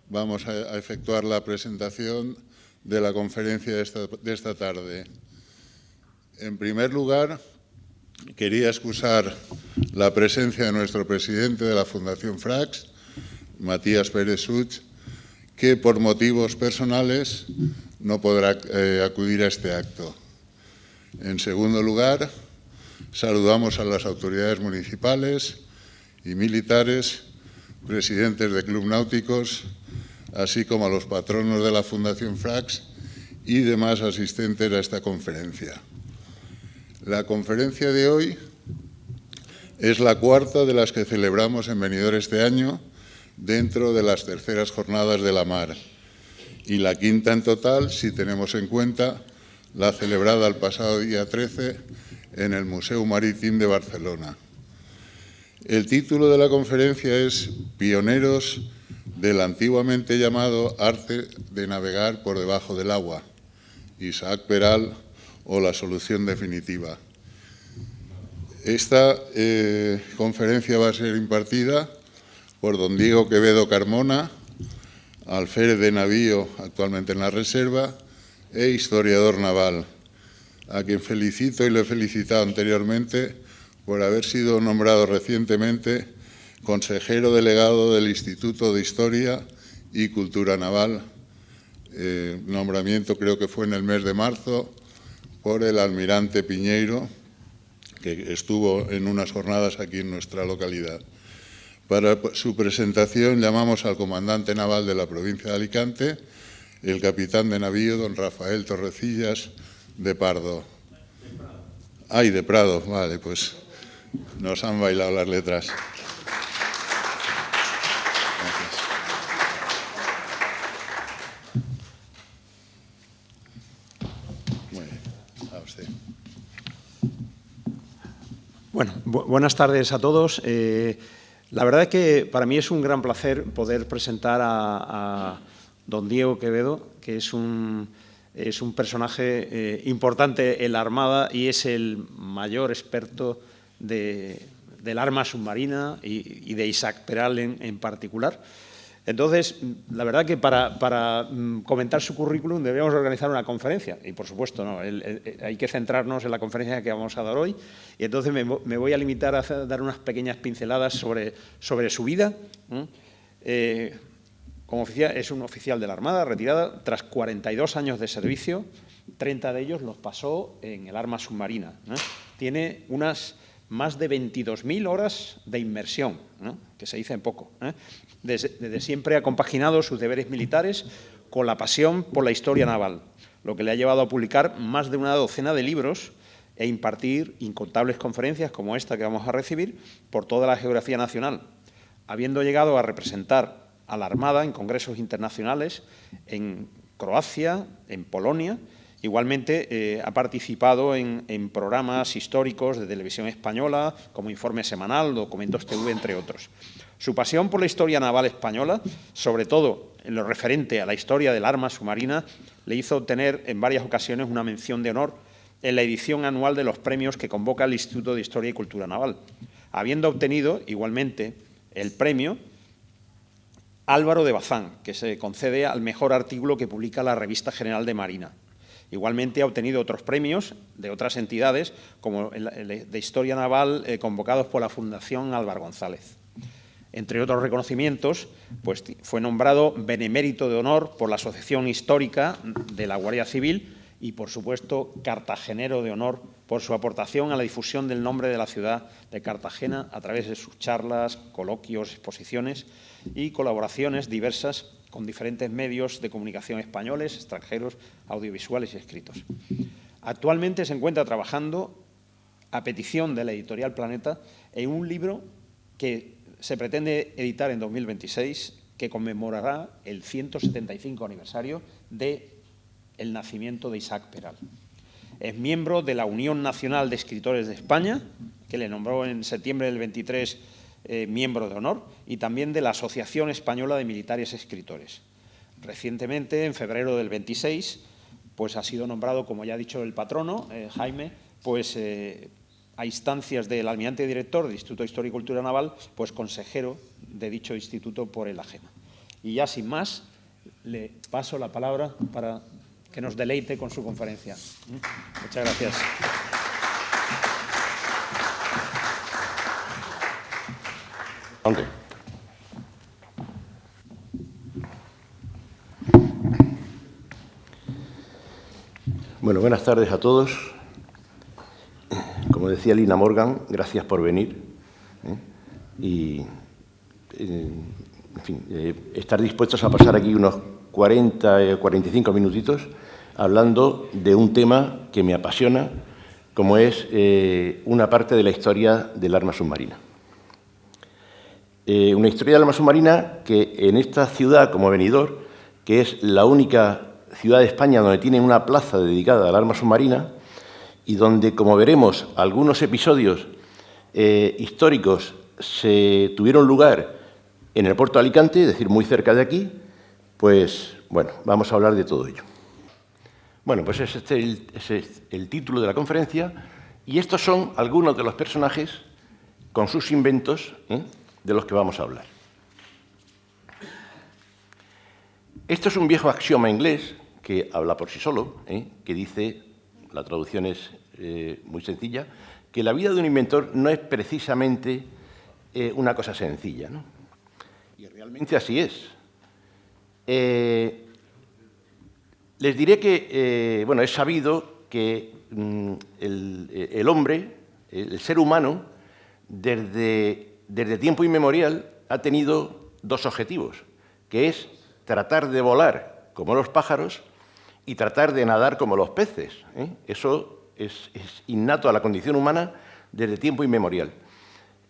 vamos a efectuar la presentación de la conferencia de esta tarde. En primer lugar, quería excusar la presencia de nuestro presidente de la Fundación Frax, Matías Pérez Such, que por motivos personales no podrá acudir a este acto. En segundo lugar, saludamos a las autoridades municipales y militares, presidentes de clubes náuticos, así como a los patronos de la Fundación Frax y demás asistentes a esta conferencia. La conferencia de hoy es la cuarta de las que celebramos en Benidorm este año, dentro de las terceras jornadas de la mar, y la quinta en total si tenemos en cuenta la celebrada el pasado día 13 en el Museu Marítim de Barcelona. El título de la conferencia es Pioneros del antiguamente llamado arte de navegar por debajo del agua, Isaac Peral o la solución definitiva. Esta conferencia va a ser impartida por don Diego Quevedo Carmona, alférez de navío actualmente en la reserva e historiador naval, a quien felicito y le he felicitado anteriormente por haber sido nombrado recientemente consejero delegado del Instituto de Historia y Cultura Naval, nombramiento creo que fue en el mes de marzo por el almirante Piñeiro, que estuvo en unas jornadas aquí en nuestra localidad. Para su presentación llamamos al comandante naval de la provincia de Alicante, el capitán de navío, don Rafael Torrecillas de Pardo. Ay, de Prado, vale, pues nos han bailado las letras. Bueno, buenas tardes a todos. La verdad es que para mí es un gran placer poder presentar a don Diego Quevedo, que es un personaje importante en la Armada y es el mayor experto del arma submarina y de Isaac Peral en particular. Entonces, la verdad que para comentar su currículum debemos organizar una conferencia y, por supuesto, no, hay que centrarnos en la conferencia que vamos a dar hoy y entonces me voy a limitar a dar unas pequeñas pinceladas sobre su vida. Como oficial, es un oficial de la Armada retirada tras 42 años de servicio, 30 de ellos los pasó en el arma submarina. Tiene unas más de 22.000 horas de inmersión, que se dice en poco. Desde siempre ha compaginado sus deberes militares con la pasión por la historia naval, lo que le ha llevado a publicar más de una docena de libros e impartir incontables conferencias como esta que vamos a recibir por toda la geografía nacional, habiendo llegado a representar a la Armada en congresos internacionales en Croacia, en Polonia. Igualmente ha participado en programas históricos de televisión española, como Informe Semanal, Documentos TV, entre otros. Su pasión por la historia naval española, sobre todo en lo referente a la historia del arma submarina, le hizo obtener en varias ocasiones una mención de honor en la edición anual de los premios que convoca el Instituto de Historia y Cultura Naval, habiendo obtenido igualmente el premio Álvaro de Bazán, que se concede al mejor artículo que publica la Revista General de Marina. Igualmente ha obtenido otros premios de otras entidades, como el de Historia Naval, convocados por la Fundación Álvaro González. Entre otros reconocimientos, pues, fue nombrado Benemérito de Honor por la Asociación Histórica de la Guardia Civil y, por supuesto, Cartagenero de Honor por su aportación a la difusión del nombre de la ciudad de Cartagena a través de sus charlas, coloquios, exposiciones y colaboraciones diversas con diferentes medios de comunicación españoles, extranjeros, audiovisuales y escritos. Actualmente se encuentra trabajando, a petición de la editorial Planeta, en un libro que se pretende editar en 2026, que conmemorará el 175 aniversario del nacimiento de Isaac Peral. Es miembro de la Unión Nacional de Escritores de España, que le nombró en septiembre del 23 miembro de honor, y también de la Asociación Española de Militares Escritores. Recientemente, en febrero del 26, pues ha sido nombrado, como ya ha dicho el patrono, Jaime, pues a instancias del almirante director del Instituto de Historia y Cultura Naval, pues consejero de dicho instituto por el AGENA. Y ya sin más, le paso la palabra para que nos deleite con su conferencia. Muchas gracias. ¿Dónde? Bueno, buenas tardes a todos. Como decía Lina Morgan, gracias por venir. En fin, estar dispuestos a pasar aquí unos 40 45 minutitos hablando de un tema que me apasiona, como es una parte de la historia del arma submarina. Una historia del arma submarina que en esta ciudad, como Benidorm, que es la única ciudad de España donde tiene una plaza dedicada al arma submarina y donde, como veremos, algunos episodios históricos se tuvieron lugar en el puerto de Alicante, es decir, muy cerca de aquí, pues, bueno, vamos a hablar de todo ello. Bueno, pues ese es el título de la conferencia y estos son algunos de los personajes con sus inventos de los que vamos a hablar. Esto es un viejo axioma inglés que habla por sí solo, que dice, la traducción es muy sencilla, que la vida de un inventor no es precisamente una cosa sencilla, ¿no? Y realmente así es. Les diré que, bueno, es sabido que el hombre, el ser humano, desde tiempo inmemorial ha tenido dos objetivos, que es tratar de volar como los pájaros y tratar de nadar como los peces. Eso es innato a la condición humana desde tiempo inmemorial.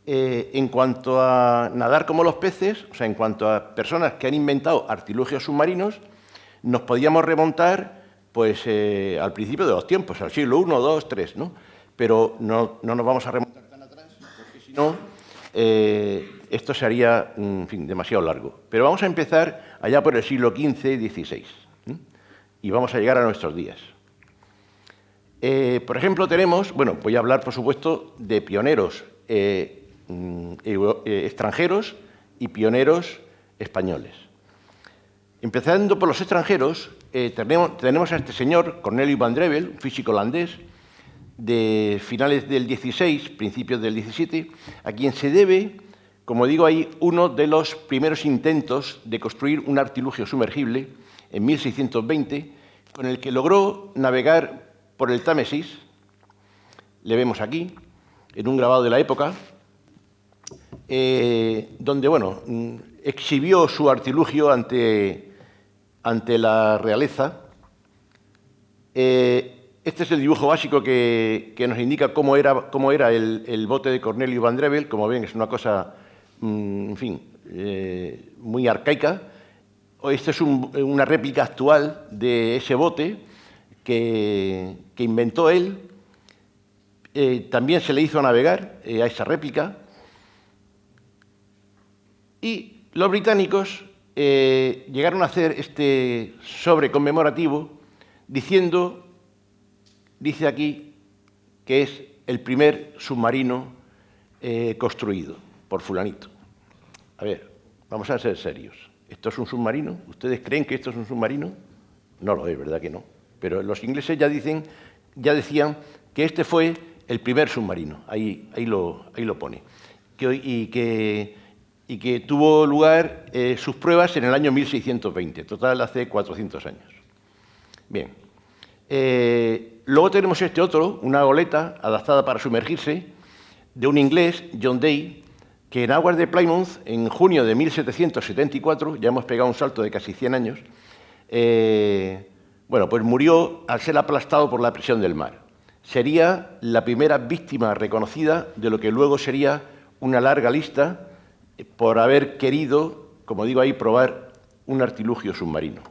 En cuanto a nadar como los peces, o sea, en cuanto a personas que han inventado artilugios submarinos, nos podíamos remontar pues, al principio de los tiempos, al siglo I, II, III, ¿no? Pero no nos vamos a remontar tan atrás, porque si no, esto sería, en fin, demasiado largo. Pero vamos a empezar allá por el siglo XV y XVI, y vamos a llegar a nuestros días. Por ejemplo, tenemos, bueno, voy a hablar, por supuesto, de pioneros extranjeros y pioneros españoles. Empezando por los extranjeros, tenemos a este señor, Cornelius Van Drevel, un físico holandés, de finales del XVI, principios del XVII, a quien se debe, como digo ahí, uno de los primeros intentos de construir un artilugio sumergible en 1620, con el que logró navegar por el Támesis, le vemos aquí, en un grabado de la época, donde, bueno, exhibió su artilugio ante la realeza. Este es el dibujo básico que nos indica cómo era el bote de Cornelius Van Drevel. Como ven, es una cosa, en fin, muy arcaica. Esta es una réplica actual de ese bote que inventó él. También se le hizo navegar a esa réplica. Y los británicos llegaron a hacer este sobre conmemorativo dice aquí que es el primer submarino construido por fulanito. A ver, vamos a ser serios. ¿Esto es un submarino? ¿Ustedes creen que esto es un submarino? No lo es, ¿verdad que no? Pero los ingleses ya decían que este fue el primer submarino. Ahí lo pone. Y que tuvo lugar sus pruebas en el año 1620, total hace 400 años. Bien. Luego tenemos este otro, una goleta adaptada para sumergirse, de un inglés, John Day, que en aguas de Plymouth, en junio de 1774, ya hemos pegado un salto de casi 100 años, bueno, pues murió al ser aplastado por la presión del mar. Sería la primera víctima reconocida de lo que luego sería una larga lista por haber querido, como digo ahí, probar un artilugio submarino.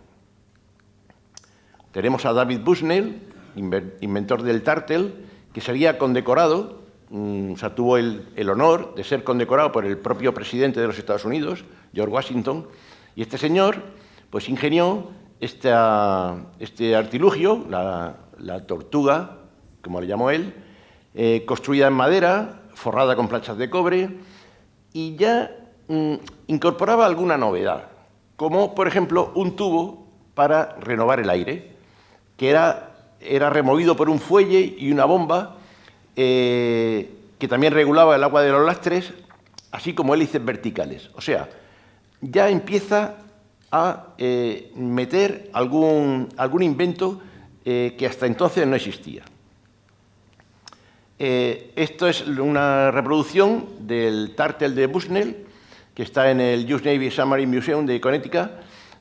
Tenemos a David Bushnell, inventor del Turtle, que sería condecorado, o sea, tuvo el honor de ser condecorado por el propio presidente de los Estados Unidos, George Washington, y este señor pues ingenió este artilugio, la tortuga, como le llamó él, construida en madera, forrada con planchas de cobre, y ya incorporaba alguna novedad. como, por ejemplo, un tubo para renovar el aire, que era removido por un fuelle y una bomba que también regulaba el agua de los lastres, así como hélices verticales. O sea, ya empieza a meter algún invento que hasta entonces no existía. Esto es una reproducción del Turtle de Bushnell, que está en el US Navy Submarine Museum de Connecticut,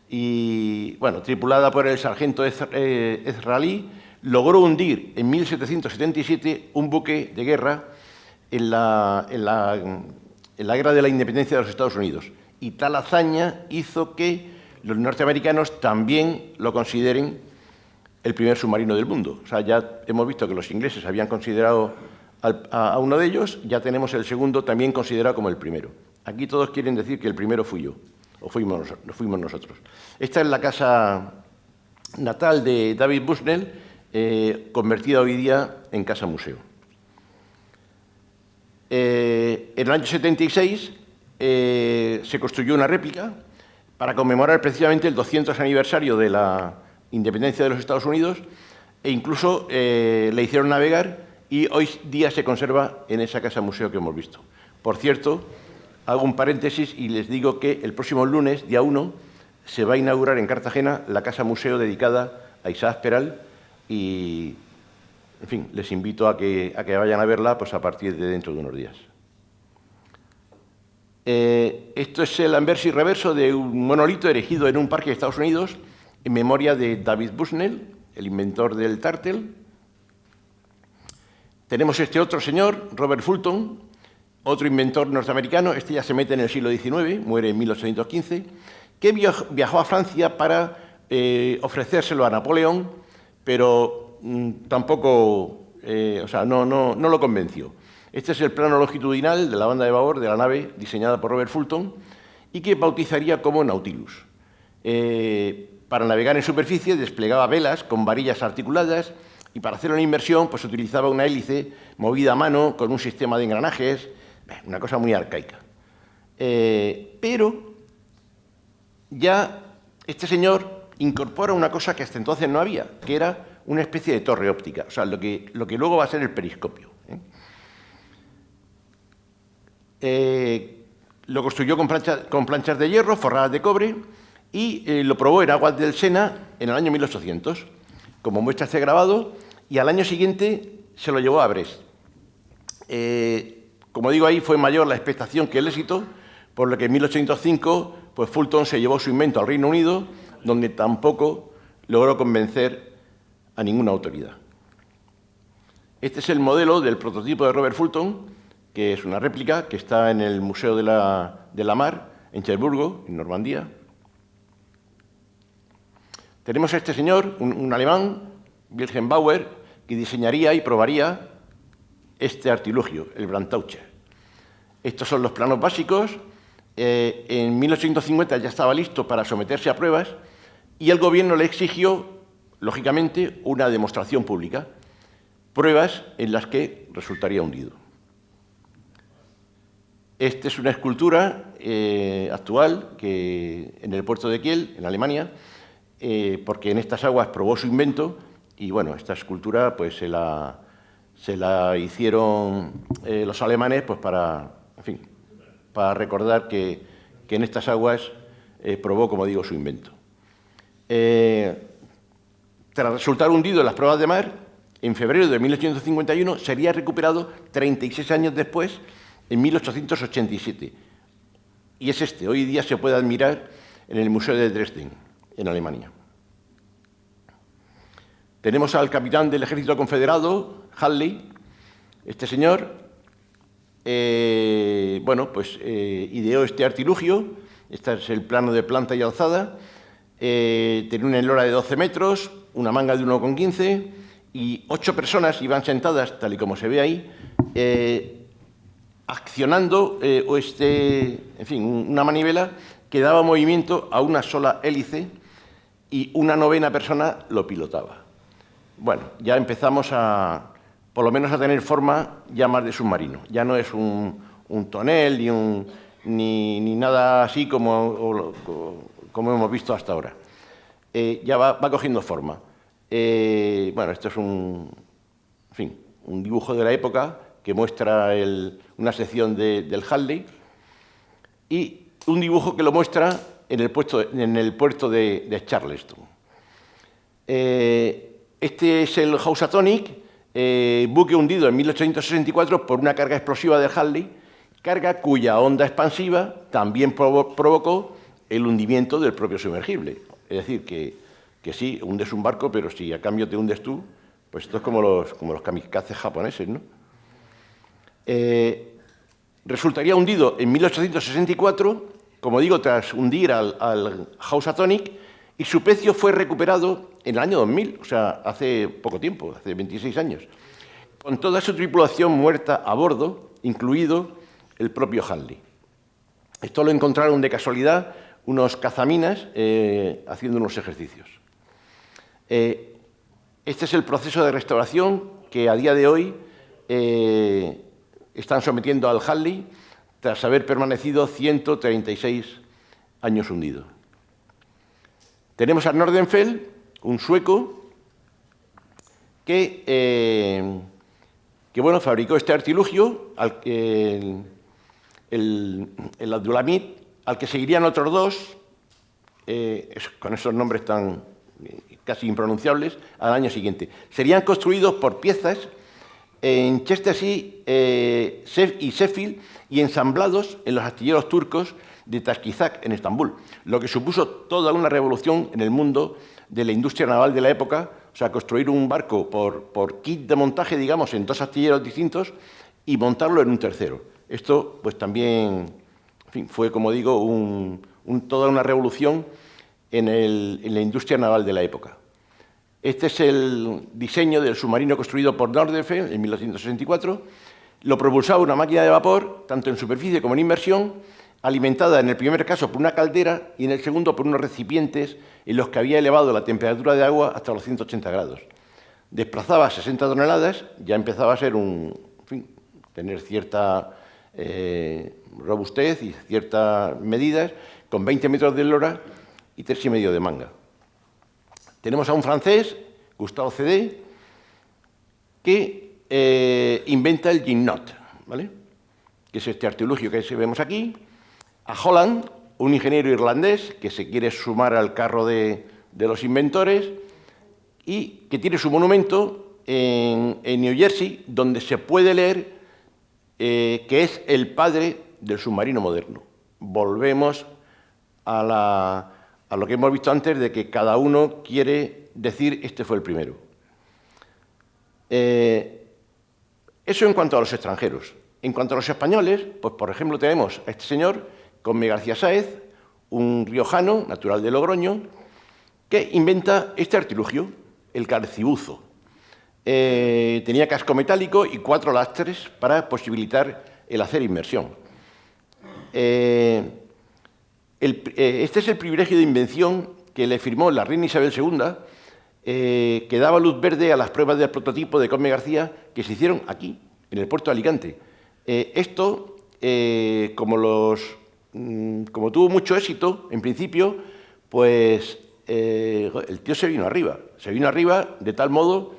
y, bueno, tripulada por el sargento Ezra Lee, logró hundir en 1777 un buque de guerra en la Guerra de la Independencia de los Estados Unidos. Y tal hazaña hizo que los norteamericanos también lo consideren el primer submarino del mundo. O sea, ya hemos visto que los ingleses habían considerado a uno de ellos, ya tenemos el segundo también considerado como el primero. Aquí todos quieren decir que el primero fui yo, o fuimos nosotros. Esta es la casa natal de David Bushnell, convertida hoy día en casa museo. En el año 76 se construyó una réplica para conmemorar precisamente el 200 aniversario de la independencia de los Estados Unidos, e incluso le hicieron navegar, y hoy día se conserva en esa casa museo que hemos visto. Por cierto, hago un paréntesis y les digo que el próximo lunes, día 1, se va a inaugurar en Cartagena la casa museo dedicada a Isaac Peral, y, en fin, les invito a que vayan a verla pues, a partir de dentro de unos días. Esto es el anverso y reverso de un monolito erigido en un parque de Estados Unidos en memoria de David Bushnell, el inventor del Turtle. Tenemos este otro señor, Robert Fulton, otro inventor norteamericano, este ya se mete en el siglo XIX, muere en 1815, que viajó a Francia para ofrecérselo a Napoleón, pero tampoco, o sea, no lo convenció. Este es el plano longitudinal de la banda de babor de la nave diseñada por Robert Fulton y que bautizaría como Nautilus. Para navegar en superficie desplegaba velas con varillas articuladas, y para hacer una inmersión pues utilizaba una hélice movida a mano con un sistema de engranajes, una cosa muy arcaica. Pero ya este señor incorpora una cosa que hasta entonces no había, que era una especie de torre óptica, o sea, lo que luego va a ser el periscopio. Lo construyó con planchas de hierro forradas de cobre y lo probó en aguas del Sena en el año 1800. Como muestra este grabado, y al año siguiente se lo llevó a Brest. Como digo, ahí fue mayor la expectación que el éxito, por lo que en 1805 pues Fulton se llevó su invento al Reino Unido, donde tampoco logró convencer a ninguna autoridad. Este es el modelo del prototipo de Robert Fulton, que es una réplica que está en el Museo de la Mar, en Cherburgo, en Normandía. Tenemos a este señor, un alemán, Wilhelm Bauer, que diseñaría y probaría este artilugio, el Brandtaucher. Estos son los planos básicos. En 1850 ya estaba listo para someterse a pruebas y el gobierno le exigió, lógicamente, una demostración pública, pruebas en las que resultaría hundido. Esta es una escultura actual que en el puerto de Kiel, en Alemania, porque en estas aguas probó su invento y, bueno, esta escultura pues, se la hicieron los alemanes pues, para recordar que en estas aguas probó, como digo, su invento. Tras resultar hundido en las pruebas de mar, en febrero de 1851 sería recuperado 36 años después, en 1887. Y es este, hoy día se puede admirar en el Museo de Dresden, en Alemania. Tenemos al capitán del ejército confederado, Hadley. Este señor, ideó este artilugio. Este es el plano de planta y alzada. Tenía una eslora de 12 metros, una manga de 1,15 y 8 personas iban sentadas, tal y como se ve ahí, accionando una manivela que daba movimiento a una sola hélice y una novena persona lo pilotaba. Bueno, ya empezamos por lo menos a tener forma ya más de submarino. Ya no es un tonel ni nada así como como hemos visto hasta ahora. Ya va cogiendo forma. Bueno, esto es un dibujo de la época que muestra una sección del Harley y un dibujo que lo muestra en el puerto de Charleston. Este es el Housatonic, buque hundido en 1864 por una carga explosiva del Harley, carga cuya onda expansiva también provocó el hundimiento del propio sumergible. Es decir, que sí, hundes un barco, pero si a cambio te hundes tú, pues esto es como los kamikazes japoneses, ¿no? Resultaría hundido en 1864, como digo, tras hundir al Housatonic, y su pecio fue recuperado en el año 2000, o sea, hace poco tiempo, hace 26 años, con toda su tripulación muerta a bordo, incluido el propio Harley. Esto lo encontraron de casualidad unos cazaminas haciendo unos ejercicios. Este es el proceso de restauración que a día de hoy están sometiendo al Harley tras haber permanecido 136 años hundido. Tenemos a Nordenfelt, un sueco que bueno, fabricó este artilugio, el Abdulhamid, al que seguirían otros dos, con esos nombres tan casi impronunciables, al año siguiente. Serían construidos por piezas en Chestersea y Sheffield y ensamblados en los astilleros turcos de Taşkizak, en Estambul, lo que supuso toda una revolución en el mundo de la industria naval de la época, o sea, construir un barco por kit de montaje, digamos, en dos astilleros distintos y montarlo en un tercero. Esto, pues también, en fin, fue, como digo, toda una revolución en la industria naval de la época. Este es el diseño del submarino construido por Nordenfelt en 1964. Lo propulsaba una máquina de vapor, tanto en superficie como en inmersión, alimentada en el primer caso por una caldera y en el segundo por unos recipientes en los que había elevado la temperatura de agua hasta los 180 grados. Desplazaba 60 toneladas, ya empezaba a ser tener cierta robustez y ciertas medidas, con 20 metros de eslora y 3,5 de manga. Tenemos a un francés, Gustave Cédé, que inventa el Gymnot, ¿vale?, que es este artilugio que vemos aquí. A Holland, un ingeniero irlandés que se quiere sumar al carro de los inventores y que tiene su monumento en New Jersey, donde se puede leer que es el padre del submarino moderno. Volvemos a lo que hemos visto antes, de que cada uno quiere decir este fue el primero. Eso en cuanto a los extranjeros. En cuanto a los españoles, pues por ejemplo tenemos a este señor, Cosme García Sáez, un riojano, natural de Logroño, que inventa este artilugio, el calcibuzo. Tenía casco metálico y 4 lastres para posibilitar el hacer inmersión. Este es el privilegio de invención que le firmó la reina Isabel II, que daba luz verde a las pruebas del prototipo de Cosme García que se hicieron aquí, en el puerto de Alicante. Esto, como tuvo mucho éxito, en principio, pues el tío se vino arriba de tal modo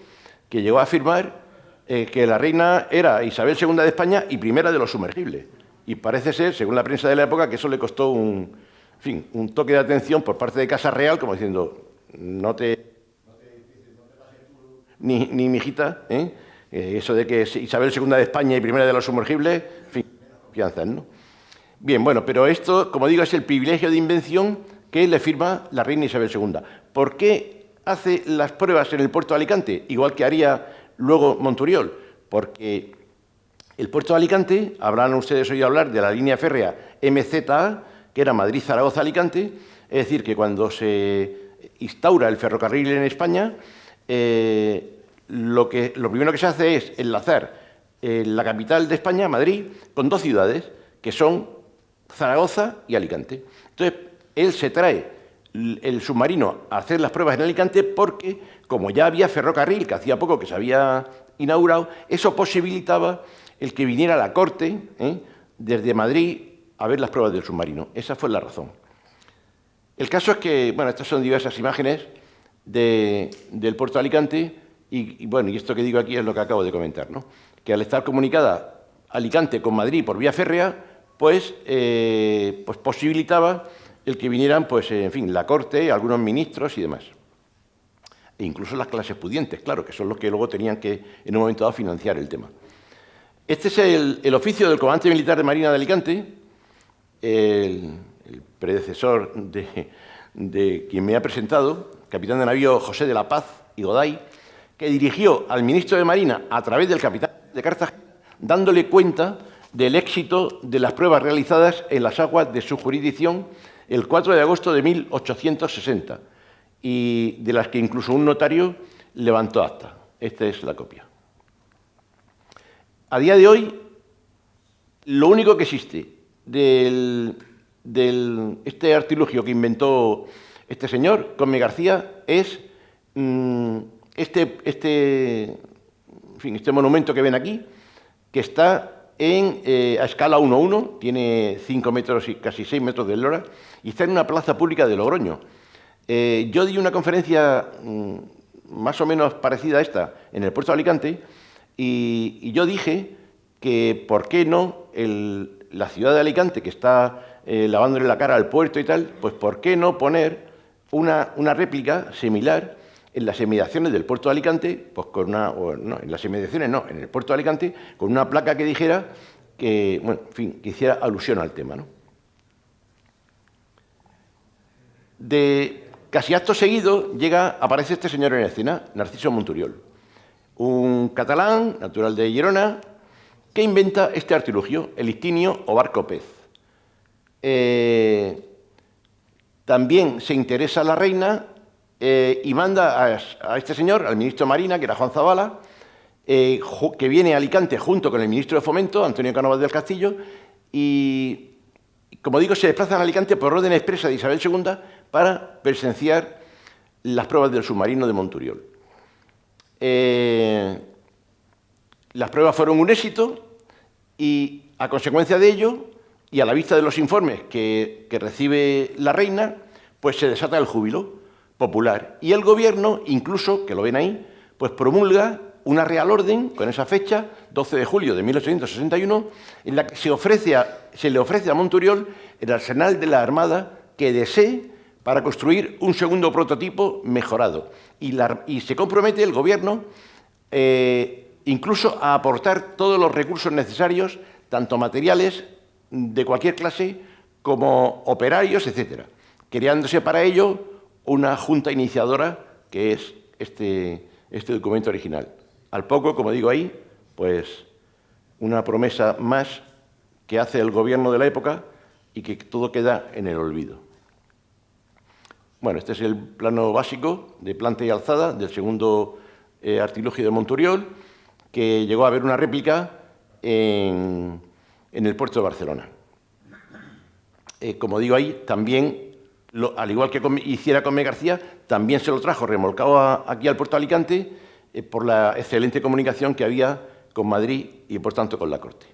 que llegó a afirmar que la reina era Isabel II de España y primera de los sumergibles. Y parece ser, según la prensa de la época, que eso le costó un toque de atención por parte de Casa Real, como diciendo, no te ni mijita, eso de que Isabel II de España y primera de los sumergibles, en fin, confianzas, ¿no? Bien, bueno, pero esto, como digo, es el privilegio de invención que le firma la reina Isabel II. ¿Por qué hace las pruebas en el puerto de Alicante, igual que haría luego Monturiol? Porque el puerto de Alicante, habrán ustedes oído hablar de la línea férrea MZA, que era Madrid-Zaragoza-Alicante, es decir, que cuando se instaura el ferrocarril en España, lo primero que se hace es enlazar la capital de España, Madrid, con 2 ciudades, que son Zaragoza y Alicante. Entonces, él se trae el submarino a hacer las pruebas en Alicante porque, como ya había ferrocarril, que hacía poco que se había inaugurado, eso posibilitaba el que viniera a la corte desde Madrid a ver las pruebas del submarino. Esa fue la razón. El caso es que, bueno, estas son diversas imágenes del puerto de Alicante y, bueno, y esto que digo aquí es lo que acabo de comentar, ¿no? Que al estar comunicada Alicante con Madrid por vía férrea, pues posibilitaba el que vinieran, pues, en fin, la corte, algunos ministros y demás. E incluso las clases pudientes, claro, que son los que luego tenían que, en un momento dado, financiar el tema. Este es el oficio del comandante militar de Marina de Alicante, el predecesor de quien me ha presentado, capitán de navío José de la Paz y Goday, que dirigió al ministro de Marina a través del capitán de Cartagena, dándole cuenta del éxito de las pruebas realizadas en las aguas de su jurisdicción el 4 de agosto de 1860, y de las que incluso un notario levantó acta. Esta es la copia. A día de hoy, lo único que existe este artilugio que inventó este señor, Cosme García, es este monumento que ven aquí, que está a escala 1:1, tiene 5 metros y casi 6 metros de eslora, y está en una plaza pública de Logroño. Yo di una conferencia más o menos parecida a esta en el puerto de Alicante, y yo dije que por qué no la ciudad de Alicante, que está lavándole la cara al puerto y tal, pues por qué no poner una réplica similar en las inmediaciones del puerto de Alicante, pues en las inmediaciones no, en el puerto de Alicante, con una placa que dijera que, bueno, en fin, que hiciera alusión al tema, ¿no? Casi acto seguido aparece este señor en escena, Narciso Monturiol, un catalán, natural de Girona, que inventa este artilugio, el istinio o barco pez. También se interesa la reina y manda a este señor, al ministro de Marina, que era Juan Zabala, que viene a Alicante junto con el ministro de Fomento, Antonio Cánovas del Castillo, y, como digo, se desplazan a Alicante por orden expresa de Isabel II para presenciar las pruebas del submarino de Monturiol. Las pruebas fueron un éxito y, a consecuencia de ello, y a la vista de los informes que recibe la reina, pues se desata el júbilo popular. Y el gobierno, incluso, que lo ven ahí, pues promulga una real orden con esa fecha, 12 de julio de 1861, en la que se le ofrece a Monturiol el arsenal de la Armada que desee para construir un segundo prototipo mejorado. Y se compromete el gobierno incluso a aportar todos los recursos necesarios, tanto materiales de cualquier clase como operarios, etcétera, creándose para ello una junta iniciadora que es este documento original. Al poco, como digo ahí, pues una promesa más que hace el gobierno de la época y que todo queda en el olvido. Bueno, este es el plano básico de planta y alzada del segundo artilugio de Monturiol, que llegó a haber una réplica en el puerto de Barcelona. Como digo ahí, también, al igual que hiciera Cosme García, también se lo trajo remolcado aquí al puerto de Alicante por la excelente comunicación que había con Madrid y, por tanto, con la corte.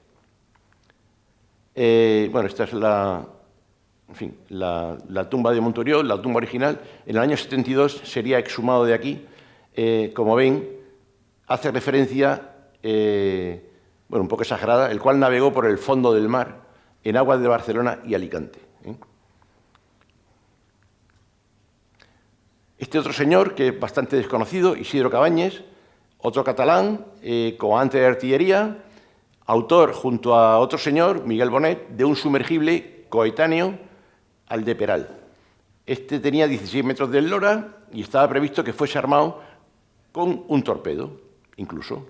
Bueno, esta es la tumba de Monturiol, la tumba original. En el año 72 sería exhumado de aquí. Como ven, hace referencia, un poco exagerada, el cual navegó por el fondo del mar en aguas de Barcelona y Alicante. Este otro señor, que es bastante desconocido, Isidro Cabañes, otro catalán, comandante de artillería, autor, junto a otro señor, Miguel Bonet, de un sumergible coetáneo al de Peral. Este tenía 16 metros de eslora y estaba previsto que fuese armado con un torpedo, incluso.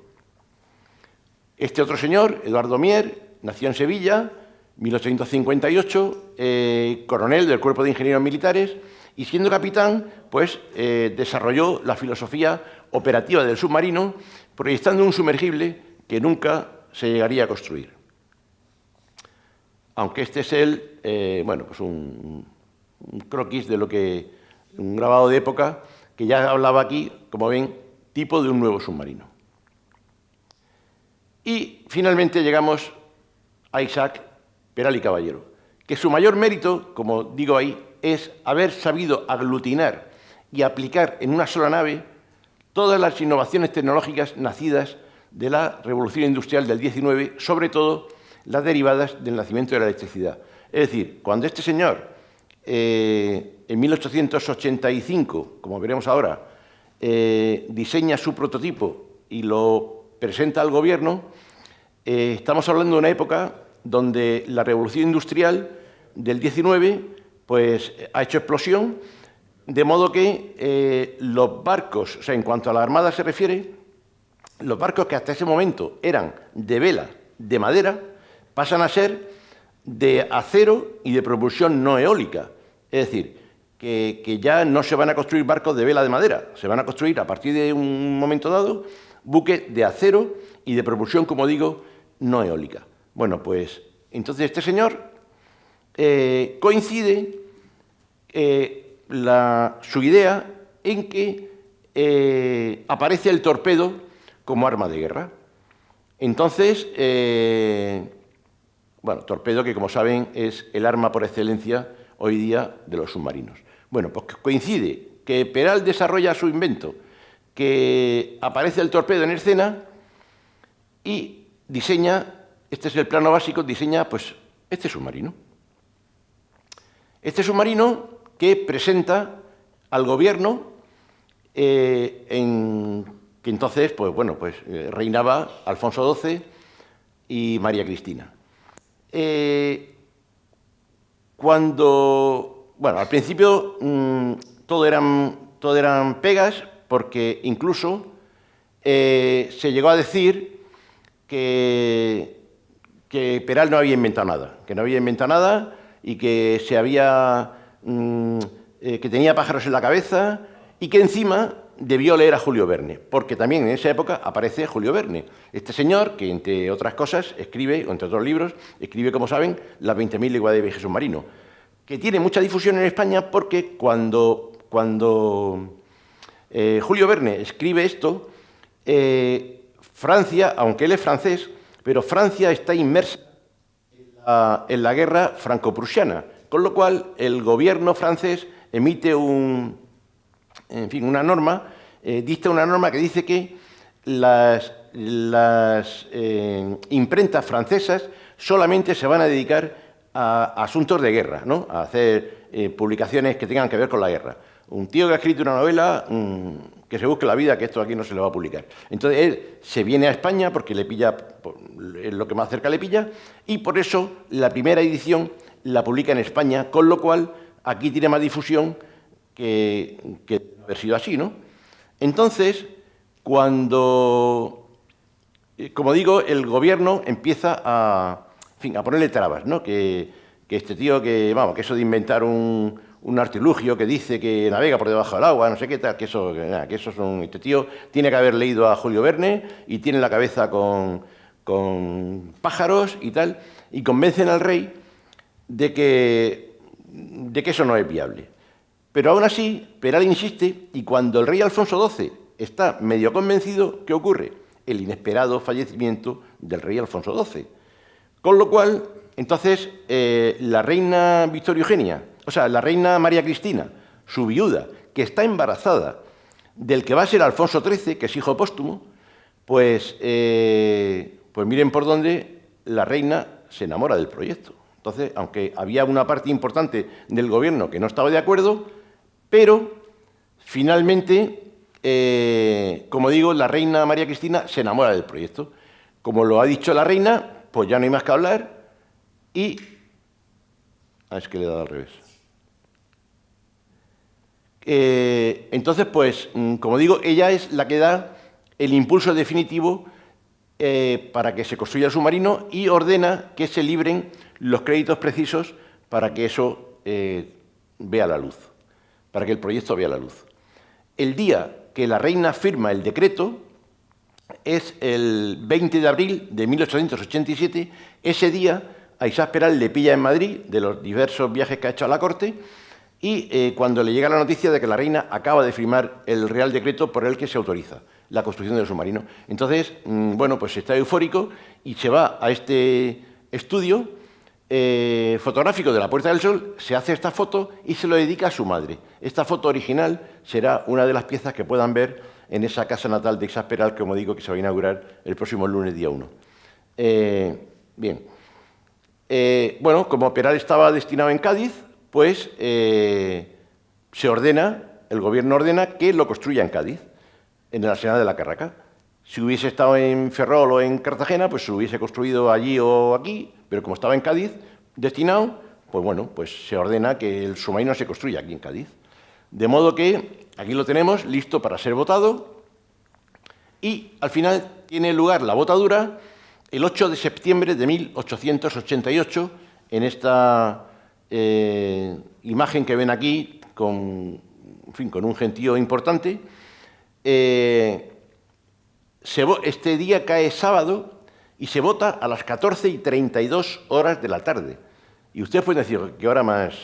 Este otro señor, Eduardo Mier, nació en Sevilla, 1858, coronel del Cuerpo de Ingenieros Militares, y siendo capitán, pues desarrolló la filosofía operativa del submarino, proyectando un sumergible que nunca se llegaría a construir. Aunque este es un croquis de un grabado de época que ya hablaba aquí, como ven, tipo de un nuevo submarino. Y finalmente llegamos a Isaac Peral y Caballero, que su mayor mérito, como digo ahí, es haber sabido aglutinar y aplicar en una sola nave todas las innovaciones tecnológicas nacidas de la revolución industrial del 19, sobre todo las derivadas del nacimiento de la electricidad. Es decir, cuando este señor, en 1885, como veremos ahora, diseña su prototipo y lo presenta al gobierno, estamos hablando de una época donde la revolución industrial del 19 pues, ha hecho explosión, de modo que los barcos, o sea, en cuanto a la Armada se refiere, los barcos que hasta ese momento eran de vela, de madera, pasan a ser de acero y de propulsión no eólica. Es decir, que ya no se van a construir barcos de vela de madera, se van a construir a partir de un momento dado buques de acero y de propulsión, como digo, no eólica. Bueno, pues entonces este señor coincide su idea en que aparece el torpedo como arma de guerra. Entonces, bueno, torpedo que, como saben, es el arma por excelencia hoy día de los submarinos. Bueno, pues coincide que Peral desarrolla su invento, que aparece el torpedo en escena y diseña, este es el plano básico, diseña pues este submarino. Este submarino que presenta al gobierno que entonces, pues bueno, pues reinaba Alfonso XII y María Cristina. Bueno, al principio todo eran pegas, porque incluso se llegó a decir que Peral no había inventado nada, y que que tenía pájaros en la cabeza y que encima debió leer a Julio Verne, porque también en esa época aparece Julio Verne. Este señor, que entre otras cosas escribe, entre otros libros, escribe, como saben, Las 20.000 leguas de viaje submarino, que tiene mucha difusión en España porque cuando Julio Verne escribe esto, Francia, aunque él es francés, pero Francia está inmersa en la guerra franco-prusiana, con lo cual el gobierno francés emite una norma, dicta una norma que dice que las imprentas francesas solamente se van a dedicar a asuntos de guerra, ¿no? A hacer publicaciones que tengan que ver con la guerra. Un tío que ha escrito una novela, que se busque la vida, que esto aquí no se le va a publicar. Entonces él se viene a España porque le pilla, es lo que más cerca le pilla, y por eso la primera edición la publica en España, con lo cual aquí tiene más difusión que haber sido así, ¿no? Entonces, cuando, como digo, el gobierno empieza a ponerle trabas, ¿no? Que este tío, que eso de inventar un artilugio que dice que navega por debajo del agua, no sé qué tal, este tío tiene que haber leído a Julio Verne y tiene la cabeza con pájaros y tal, y convencen al rey de que eso no es viable. Pero aún así, Peral insiste, y cuando el rey Alfonso XII está medio convencido, ¿qué ocurre? El inesperado fallecimiento del rey Alfonso XII. Con lo cual, entonces, la reina Victoria Eugenia, o sea, la reina María Cristina, su viuda, que está embarazada del que va a ser Alfonso XIII, que es hijo póstumo, pues miren por dónde la reina se enamora del proyecto. Entonces, aunque había una parte importante del gobierno que no estaba de acuerdo, pero finalmente, como digo, la reina María Cristina se enamora del proyecto. Como lo ha dicho la reina, pues ya no hay más que hablar y... es que le he dado al revés. Entonces, pues, como digo, ella es la que da el impulso definitivo para que se construya el submarino y ordena que se libren los créditos precisos para que eso vea la luz, para que el proyecto vea la luz. El día que la reina firma el decreto es el 20 de abril de 1887. Ese día a Isaac Peral le pilla en Madrid de los diversos viajes que ha hecho a la corte y cuando le llega la noticia de que la reina acaba de firmar el Real Decreto por el que se autoriza la construcción del submarino. Entonces, bueno, pues está eufórico y se va a este estudio fotográfico de la Puerta del Sol, se hace esta foto y se lo dedica a su madre. Esta foto original será una de las piezas que puedan ver en esa casa natal de Isaac Peral, como digo, que se va a inaugurar el próximo lunes, día 1. Bien. Bueno, como Peral estaba destinado en Cádiz, pues se ordena, el gobierno ordena que lo construya en Cádiz, en el Arsenal de la Carraca. Si hubiese estado en Ferrol o en Cartagena, pues se hubiese construido allí o aquí, pero como estaba en Cádiz destinado, pues bueno, pues se ordena que el submarino se construya aquí en Cádiz. De modo que aquí lo tenemos listo para ser votado y al final tiene lugar la votadura el 8 de septiembre de 1888 en esta imagen que ven aquí con un gentío importante. Este día cae sábado y se vota a las 14:32 de la tarde. Y ustedes pueden decir, ¿qué hora más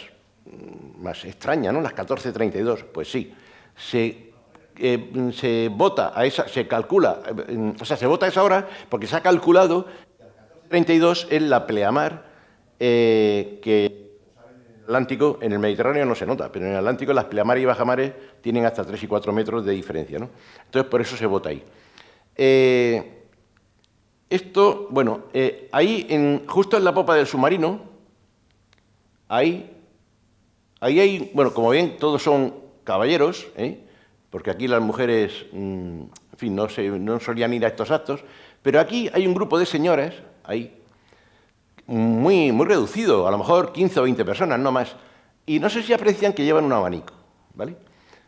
extraña, ¿no? Las 14:32. Pues sí, se vota a esa, se calcula, se vota a esa hora porque se ha calculado que 32 es la pleamar que en el Atlántico, en el Mediterráneo no se nota, pero en el Atlántico las pleamares y bajamares tienen hasta 3 y 4 metros de diferencia, ¿no? Entonces, por eso se vota ahí. Esto, bueno, ahí, justo en la popa del submarino, ahí hay, bueno, como ven, todos son caballeros, porque aquí las mujeres, en fin, no solían ir a estos actos, pero aquí hay un grupo de señoras, ahí, muy reducido, a lo mejor 15 o 20 personas, no más, y no sé si aprecian que llevan un abanico, ¿vale?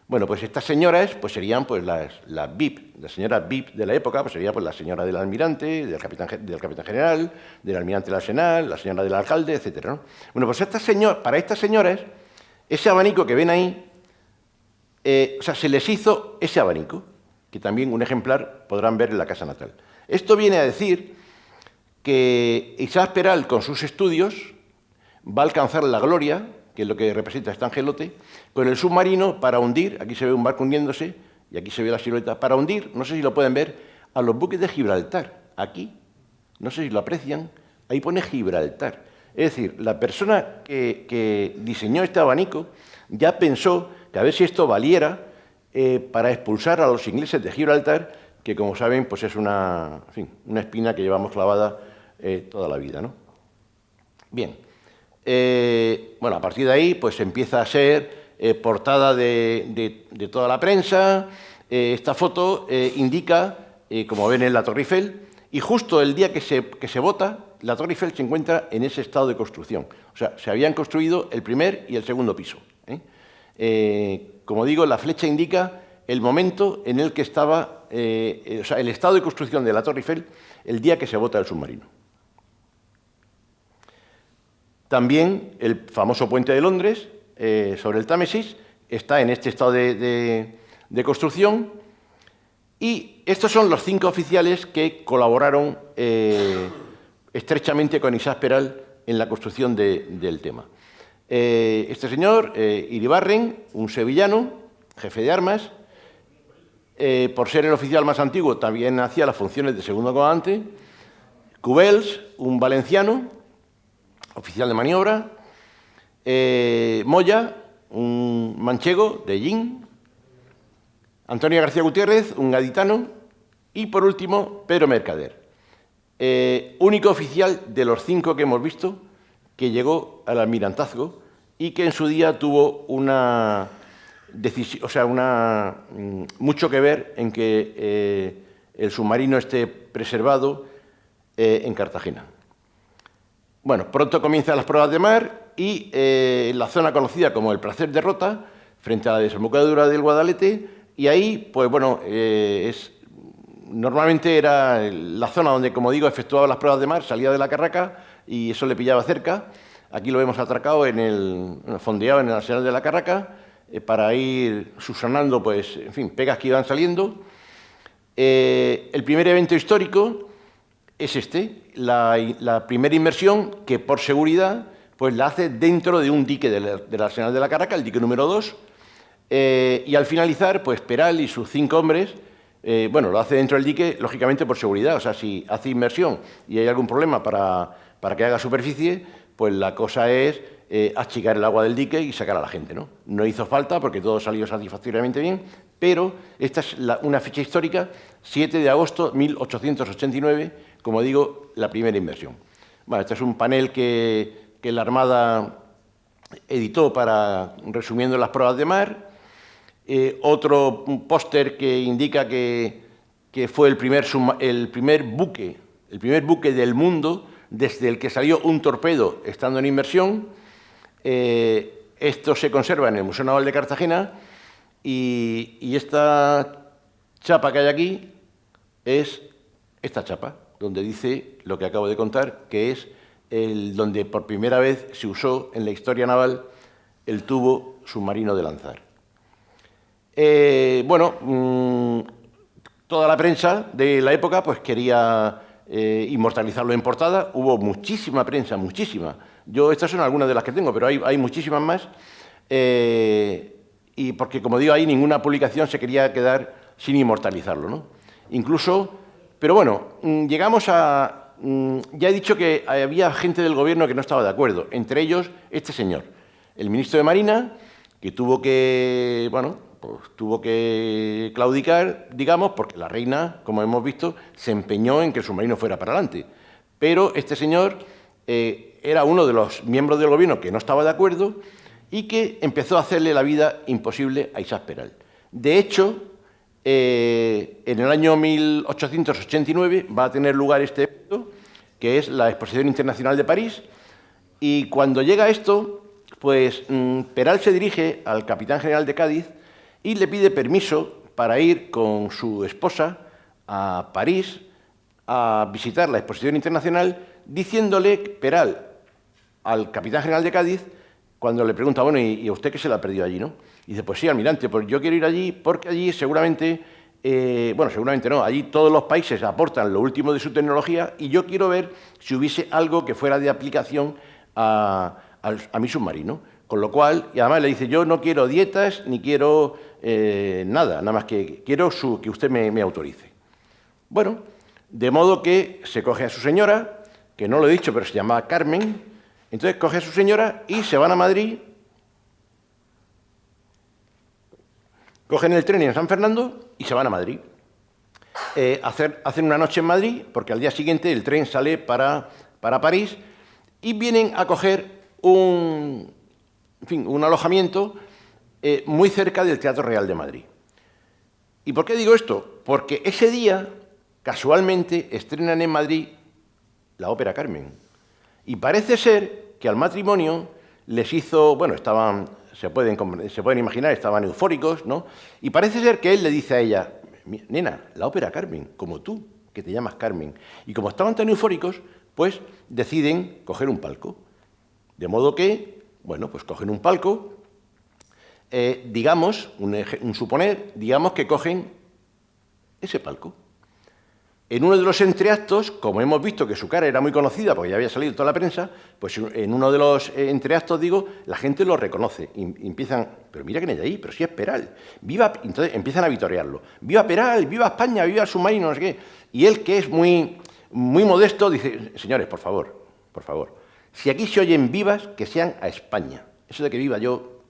Bueno, pues estas señoras pues serían pues las VIP, las señoras VIP de la época, pues sería pues la señora del almirante, del capitán general, del almirante del arsenal, la señora del alcalde, etcétera, ¿no? Bueno, pues para estas señoras, ese abanico que ven ahí, se les hizo ese abanico, que también un ejemplar podrán ver en la casa natal. Esto viene a decir que Isaac Peral, con sus estudios, va a alcanzar la gloria, que es lo que representa este angelote, con el submarino para hundir, aquí se ve un barco hundiéndose, y aquí se ve la silueta, para hundir, no sé si lo pueden ver, a los buques de Gibraltar. Aquí, no sé si lo aprecian, ahí pone Gibraltar. Es decir, la persona que diseñó este abanico ya pensó que a ver si esto valiera para expulsar a los ingleses de Gibraltar, que como saben, pues es una espina que llevamos clavada toda la vida, ¿no? Bien. Bueno, a partir de ahí pues empieza a ser portada de toda la prensa. Esta foto indica, como ven, en la Torre Eiffel, y justo el día que se vota, la Torre Eiffel se encuentra en ese estado de construcción. O sea, se habían construido el primer y el segundo piso. Como digo, la flecha indica el momento en el que estaba, el estado de construcción de la Torre Eiffel el día que se vota el submarino. También el famoso puente de Londres, sobre el Támesis, está en este estado de construcción. Y estos son los 5 oficiales que colaboraron estrechamente con Isaac Peral en la construcción del tema. Este señor, Iribarren, un sevillano, jefe de armas, por ser el oficial más antiguo, también hacía las funciones de segundo comandante. Cubels, un valenciano, oficial de maniobra. Moya, un manchego de Yin. Antonio García Gutiérrez, un gaditano. Y, por último, Pedro Mercader, único oficial de los 5 que hemos visto que llegó al almirantazgo y que en su día tuvo una decisión, mucho que ver en que el submarino esté preservado en Cartagena. Bueno, pronto comienzan las pruebas de mar y en la zona conocida como el Placer de Rota, frente a la desembocadura del Guadalete, y ahí, pues bueno, normalmente era la zona donde, como digo, efectuaba las pruebas de mar, salía de la Carraca y eso le pillaba cerca. Aquí lo vemos atracado fondeado en el arsenal de la Carraca, para ir subsanando, pues, en fin, pegas que iban saliendo. El primer evento histórico es la primera inmersión que, por seguridad, pues la hace dentro de un dique del arsenal de la Carraca, el dique número 2, y al finalizar, pues Peral y sus 5 hombres, lo hace dentro del dique, lógicamente por seguridad. O sea, si hace inmersión y hay algún problema para que haga superficie, pues la cosa es achicar el agua del dique y sacar a la gente, ¿no? No hizo falta porque todo salió satisfactoriamente bien, pero esta es una fecha histórica, 7 de agosto de 1889, como digo, la primera inversión. Bueno, este es un panel que la Armada editó para, resumiendo las pruebas de mar. Otro póster que indica que fue el primer buque del mundo desde el que salió un torpedo estando en inmersión. Esto se conserva en el Museo Naval de Cartagena y esta chapa que hay aquí es esta chapa, donde dice lo que acabo de contar, que es donde por primera vez se usó en la historia naval el tubo submarino de lanzar. Toda la prensa de la época pues quería inmortalizarlo en portada. Hubo muchísima prensa, muchísima. Estas son algunas de las que tengo, pero hay muchísimas más. Y porque, como digo, ahí ninguna publicación se quería quedar sin inmortalizarlo, ¿no? Incluso, pero bueno, llegamos a... ya he dicho que había gente del gobierno que no estaba de acuerdo, entre ellos este señor, el ministro de Marina, que tuvo que claudicar, digamos, porque la reina, como hemos visto, se empeñó en que el submarino fuera para adelante. Pero este señor era uno de los miembros del gobierno que no estaba de acuerdo y que empezó a hacerle la vida imposible a Isaac Peral. De hecho, en el año 1889 va a tener lugar este evento, que es la Exposición Internacional de París, y cuando llega esto, pues Peral se dirige al capitán general de Cádiz y le pide permiso para ir con su esposa a París a visitar la Exposición Internacional, diciéndole Peral al capitán general de Cádiz, cuando le pregunta, bueno, ¿y a usted qué se le ha perdido allí, no? Y dice, pues sí, almirante, pues yo quiero ir allí porque allí seguramente, seguramente no, allí todos los países aportan lo último de su tecnología y yo quiero ver si hubiese algo que fuera de aplicación a mi submarino. Con lo cual, y además le dice, yo no quiero dietas ni quiero nada más que quiero que usted me autorice. Bueno, de modo que se coge a su señora, que no lo he dicho, pero se llamaba Carmen. Entonces coge a su señora y se van a Madrid, cogen el tren en San Fernando y se van a Madrid. Hacen una noche en Madrid, porque al día siguiente el tren sale para París, y vienen a coger un alojamiento muy cerca del Teatro Real de Madrid. ¿Y por qué digo esto? Porque ese día, casualmente, estrenan en Madrid la ópera Carmen. Y parece ser que al matrimonio les hizo... Bueno, se pueden imaginar, estaban eufóricos, ¿no? Y parece ser que él le dice a ella, nena, la ópera Carmen, como tú, que te llamas Carmen. Y como estaban tan eufóricos, pues deciden coger un palco. De modo que, bueno, pues cogen un palco, digamos que cogen ese palco. En uno de los entreactos, como hemos visto que su cara era muy conocida, porque ya había salido toda la prensa, pues en uno de los entreactos, la gente lo reconoce y empiezan, pero mira quién hay ahí, pero si es Peral, viva, entonces empiezan a vitorearlo, viva Peral, viva España, viva el submarino, no sé qué. Y él, que es muy modesto, dice, señores, por favor, si aquí se oyen vivas, que sean a España. Eso de que viva yo,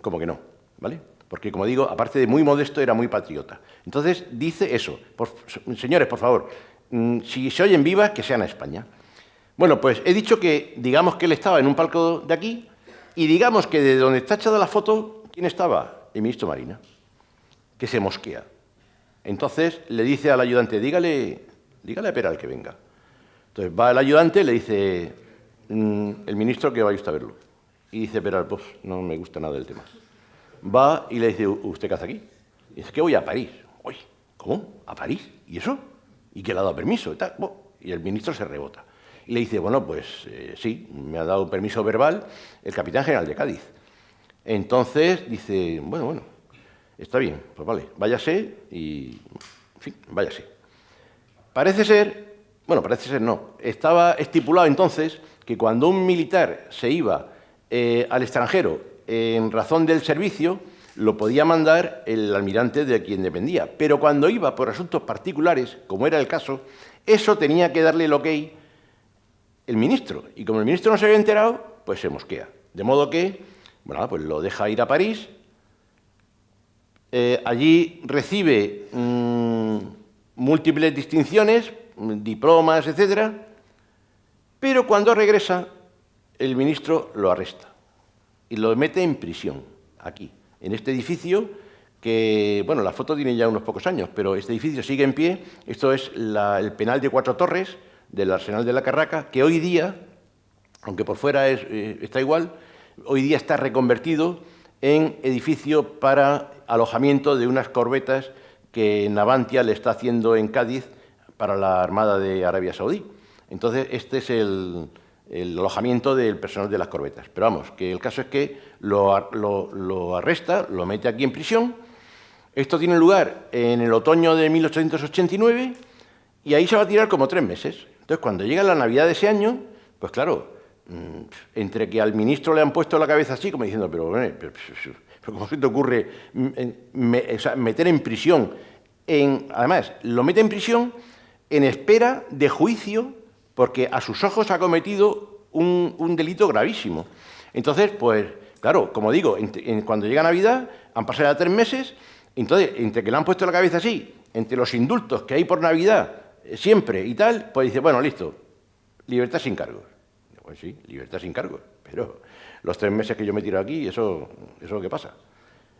como que no, ¿vale? Porque, como digo, aparte de muy modesto, era muy patriota. Entonces, dice eso. Señores, por favor, si se oyen vivas, que sean a España. Bueno, pues he dicho que, digamos que él estaba en un palco de aquí, y digamos que de donde está echada la foto, ¿quién estaba? El ministro Marina, que se mosquea. Entonces, le dice al ayudante, dígale a Peral que venga. Entonces, va el ayudante, le dice, el ministro que vaya usted a verlo. Y dice Peral, pues, no me gusta nada el tema. Va y le dice, ¿usted qué hace aquí? Y dice, que voy a París. Oye, ¿cómo? ¿A París? ¿Y eso? ¿Y qué le ha dado permiso? Y el ministro se rebota. Y le dice, bueno, pues sí, me ha dado permiso verbal el capitán general de Cádiz. Entonces dice, bueno, está bien, pues vale, váyase y, en fin, váyase. Parece ser no, estaba estipulado entonces que cuando un militar se iba al extranjero en razón del servicio, lo podía mandar el almirante de quien dependía. Pero cuando iba por asuntos particulares, como era el caso, eso tenía que darle el ok el ministro. Y como el ministro no se había enterado, pues se mosquea. De modo que, bueno, pues lo deja ir a París. Allí recibe múltiples distinciones, diplomas, etcétera, pero cuando regresa, el ministro lo arresta y lo mete en prisión, aquí, en este edificio que, bueno, la foto tiene ya unos pocos años, pero este edificio sigue en pie. Esto es el penal de Cuatro Torres, del Arsenal de la Carraca, que hoy día, aunque por fuera está igual, hoy día está reconvertido en edificio para alojamiento de unas corbetas que Navantia le está haciendo en Cádiz para la Armada de Arabia Saudí. Entonces, este es el alojamiento del personal de las corbetas. Pero vamos, que el caso es que lo arresta, lo mete aquí en prisión. Esto tiene lugar en el otoño de 1889 y ahí se va a tirar como 3 meses. Entonces, cuando llega la Navidad de ese año, pues claro, entre que al ministro le han puesto la cabeza así, como diciendo, pero ¿cómo se te ocurre meter en prisión? Además, lo mete en prisión en espera de juicio, porque a sus ojos ha cometido un delito gravísimo. Entonces, pues, claro, como digo, cuando llega Navidad, han pasado ya 3 meses, entonces, entre que le han puesto la cabeza así, entre los indultos que hay por Navidad, siempre y tal, pues dice, bueno, listo, libertad sin cargos. Pues sí, libertad sin cargos, pero los 3 meses que yo me tiro aquí, eso es lo que pasa.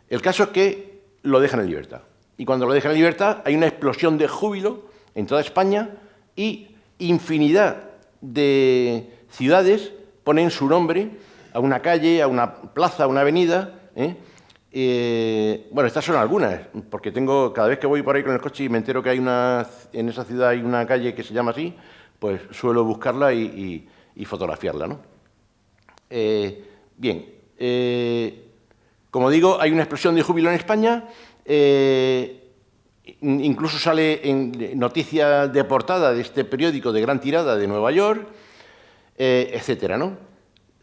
El caso es que lo dejan en libertad. Y cuando lo dejan en libertad, hay una explosión de júbilo en toda España y infinidad de ciudades ponen su nombre a una calle, a una plaza, a una avenida. Bueno, estas son algunas, porque cada vez que voy por ahí con el coche y me entero que en esa ciudad hay una calle que se llama así, pues suelo buscarla y fotografiarla, ¿no? Bien, como digo, hay una explosión de júbilo en España, incluso sale en noticia de portada de este periódico de gran tirada de Nueva York, etcétera, ¿no?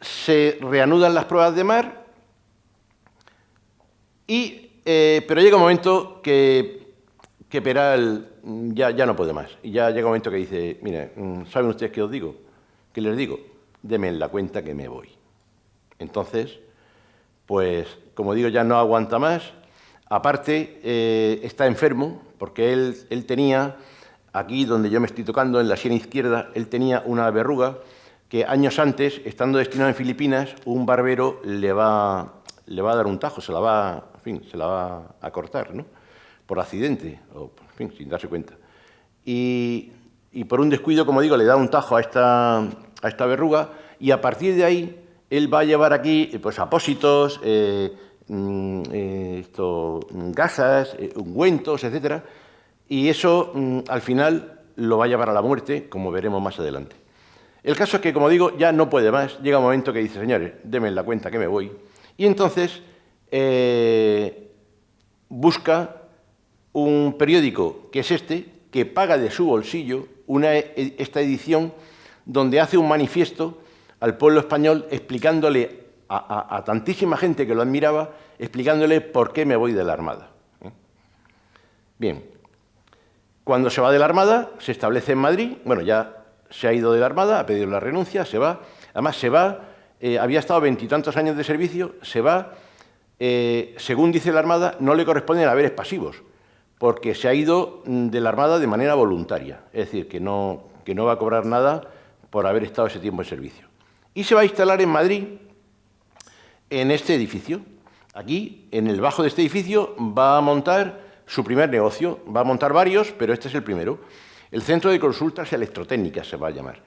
Se reanudan las pruebas de mar, pero llega un momento que Peral ya no puede más. Y ya llega un momento que dice, mire, ¿saben ustedes qué os digo? ¿Qué les digo? Denme la cuenta que me voy. Entonces, pues, como digo, ya no aguanta más. Aparte, está enfermo, porque él tenía, aquí donde yo me estoy tocando, en la sien izquierda, él tenía una verruga que años antes, estando destinado en Filipinas, un barbero le va a dar un tajo, se la va a cortar, ¿no? Por accidente, o en fin, sin darse cuenta. Y por un descuido, como digo, le da un tajo a esta verruga, y a partir de ahí él va a llevar aquí pues apósitos, gasas, ungüentos, etcétera, y eso al final lo va a llevar a la muerte, como veremos más adelante. El caso es que, como digo, ya no puede más. Llega un momento que dice, señores, denme la cuenta que me voy. Y entonces busca un periódico, que es este, que paga de su bolsillo esta edición donde hace un manifiesto al pueblo español explicándole a tantísima gente que lo admiraba, explicándole por qué me voy de la Armada. Bien, cuando se va de la Armada, se establece en Madrid, bueno, ya se ha ido de la Armada, ha pedido la renuncia, se va, además se va, había estado 20 y tantos años de servicio, se va, según dice la Armada, no le corresponden haberes pasivos, porque se ha ido de la Armada de manera voluntaria, es decir, que no va a cobrar nada por haber estado ese tiempo en servicio. Y se va a instalar en Madrid, en este edificio. Aquí, en el bajo de este edificio, va a montar su primer negocio. Va a montar varios, pero este es el primero. El Centro de Consultas Electrotécnicas se va a llamar.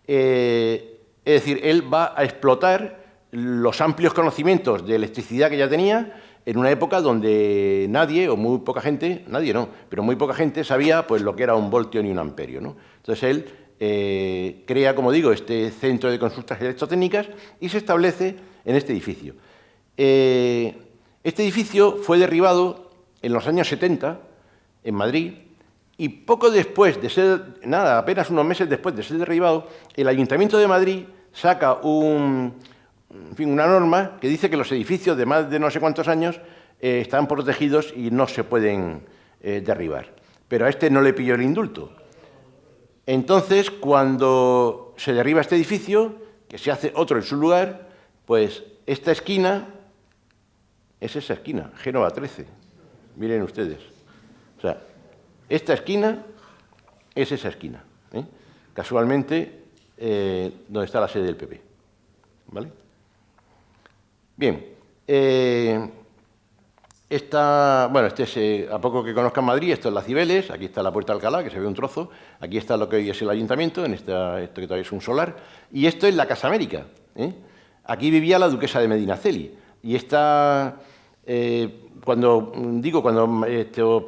Es decir, él va a explotar los amplios conocimientos de electricidad que ya tenía en una época donde nadie, o muy poca gente, nadie no, pero muy poca gente sabía pues, lo que era un voltio ni un amperio, ¿no? Entonces él crea, como digo, este Centro de Consultas Electrotécnicas y se establece en este edificio. Este edificio fue derribado en los años 70 en Madrid y poco después de ser, apenas unos meses después de ser derribado, el Ayuntamiento de Madrid saca una norma que dice que los edificios de más de no sé cuántos años están protegidos y no se pueden derribar. Pero a este no le pilló el indulto. Entonces, cuando cuando se derriba este edificio, que se hace otro en su lugar, pues esta esquina es esa esquina, Génova 13. Miren ustedes. O sea, esta esquina es esa esquina. Casualmente, donde está la sede del PP. ¿Vale? Bien. Bueno, este es, a poco que conozcan Madrid, esto es Las Cibeles, aquí está la Puerta de Alcalá, que se ve un trozo, aquí está lo que hoy es el Ayuntamiento, en esto que todavía es un solar, y esto es la Casa América. Aquí vivía la duquesa de Medinaceli, y esta, cuando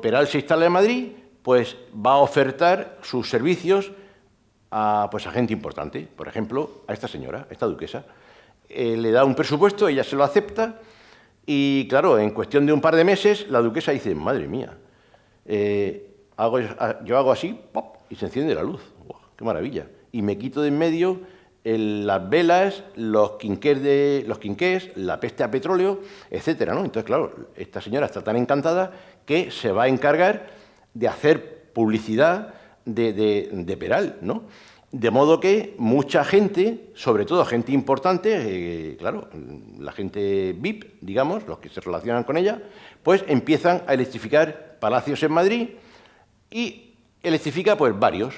Peral se instala en Madrid, pues va a ofertar sus servicios a gente importante, por ejemplo, a esta señora, a esta duquesa. Le da un presupuesto, ella se lo acepta, y claro, en cuestión de un par de meses, la duquesa dice, madre mía, yo hago así, ¡pop!, y se enciende la luz. ¡Wow, qué maravilla! Y me quito de en medio las velas, los quinqués, la peste a petróleo, etcétera, ¿no? Entonces, claro, esta señora está tan encantada que se va a encargar de hacer publicidad de Peral, ¿no? De modo que mucha gente, sobre todo gente importante, claro, la gente VIP, digamos, los que se relacionan con ella, pues empiezan a electrificar palacios en Madrid y electrifica pues varios.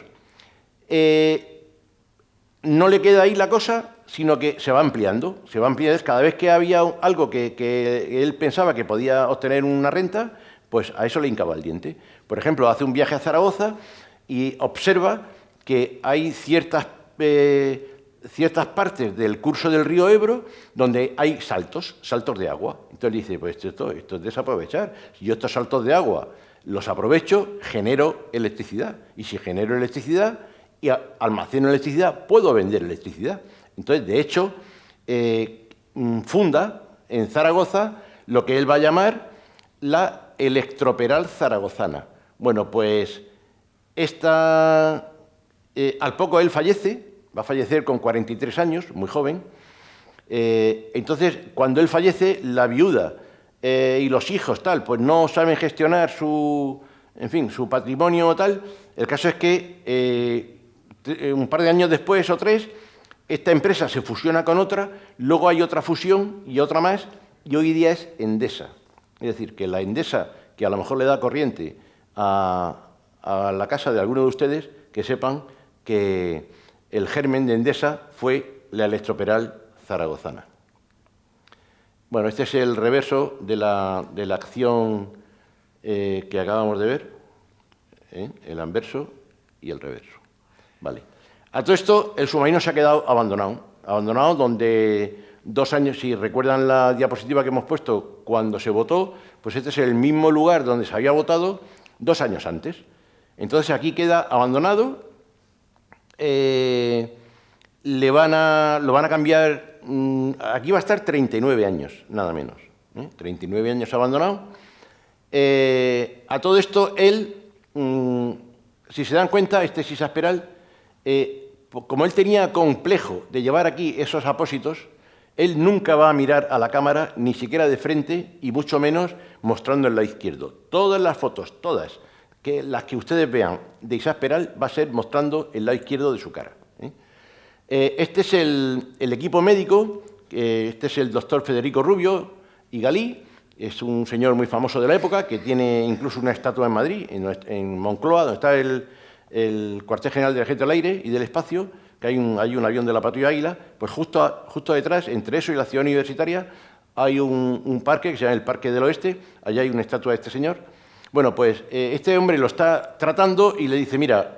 No le queda ahí la cosa, sino que se va ampliando. Cada vez que había algo que él pensaba que podía obtener una renta, pues a eso le hincaba el diente. Por ejemplo, hace un viaje a Zaragoza y observa que hay ciertas partes del curso del río Ebro donde hay saltos de agua. Entonces dice, pues esto es desaprovechar. Si yo estos saltos de agua los aprovecho, genero electricidad. Y si genero electricidad y almaceno electricidad, puedo vender electricidad. Entonces, de hecho, funda en Zaragoza lo que él va a llamar la Electroperal Zaragozana. Bueno, pues al poco él fallece, va a fallecer con 43 años, muy joven. Entonces, cuando él fallece, la viuda y los hijos, pues no saben gestionar su patrimonio o tal. El caso es que un par de años después o 3, esta empresa se fusiona con otra, luego hay otra fusión y otra más, y hoy día es Endesa. Es decir, que la Endesa, que a lo mejor le da corriente a la casa de alguno de ustedes, que sepan que el germen de Endesa fue la Electroperal Zaragozana. Bueno, este es el reverso de la acción que acabamos de ver, el anverso y el reverso. Vale. A todo esto, el submarino se ha quedado abandonado donde 2 años, si recuerdan la diapositiva que hemos puesto, cuando se votó, pues este es el mismo lugar donde se había votado 2 años antes. Entonces aquí queda abandonado, lo van a cambiar, aquí va a estar 39 años, nada menos, 39 años abandonado. A todo esto, él, si se dan cuenta, este Sisas Peral, como él tenía complejo de llevar aquí esos apósitos, él nunca va a mirar a la cámara, ni siquiera de frente, y mucho menos mostrando el lado izquierdo. Todas las fotos, todas, las que ustedes vean de Sisas Peral, va a ser mostrando el lado izquierdo de su cara. Este es el equipo médico, este es el doctor Federico Rubio y Galí, es un señor muy famoso de la época, que tiene incluso una estatua en Madrid, en Moncloa, donde está el cuartel general del Ejército del Aire y del Espacio, que hay un avión de la Patrulla Águila, pues justo detrás, entre eso y la ciudad universitaria, hay un parque que se llama el Parque del Oeste, allá hay una estatua de este señor. Bueno, pues este hombre lo está tratando y le dice, mira,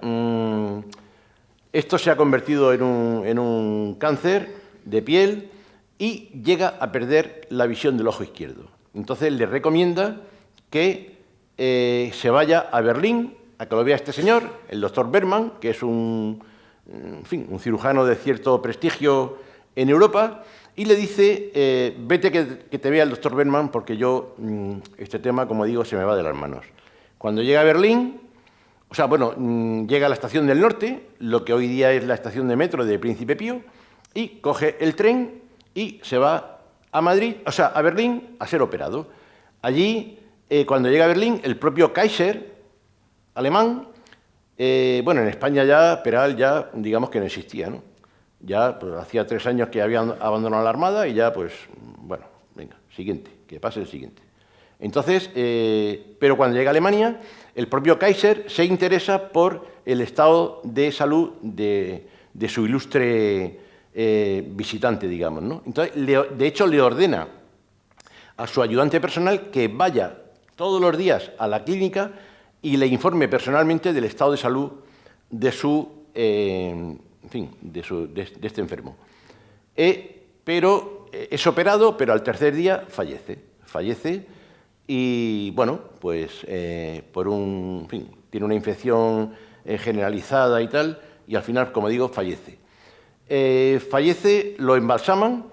esto se ha convertido en un cáncer de piel y llega a perder la visión del ojo izquierdo. Entonces le recomienda que se vaya a Berlín, a que lo vea este señor, el doctor Berman, que es un cirujano de cierto prestigio en Europa, y le dice, vete que te vea el doctor Berman, porque yo, este tema, como digo, se me va de las manos. Cuando llega a Berlín, llega a la estación del Norte, lo que hoy día es la estación de metro de Príncipe Pío, y coge el tren y se va a Berlín, a ser operado. Allí, cuando llega a Berlín, el propio Kaiser alemán, en España ya, Peral ya, digamos que no existía, ¿no? Ya pues, hacía 3 años que habían abandonado la Armada y ya, pues, bueno, venga, siguiente, que pase el siguiente. Entonces, pero cuando llega a Alemania, el propio Kaiser se interesa por el estado de salud de su ilustre visitante, digamos, ¿no? Entonces, de hecho, le ordena a su ayudante personal que vaya todos los días a la clínica y le informe personalmente del estado de salud de su, en fin, de este enfermo. Pero es operado, pero al tercer día fallece y, bueno, pues por un, en fin, tiene una infección generalizada y tal, y al final, como digo, fallece. Fallece, lo embalsaman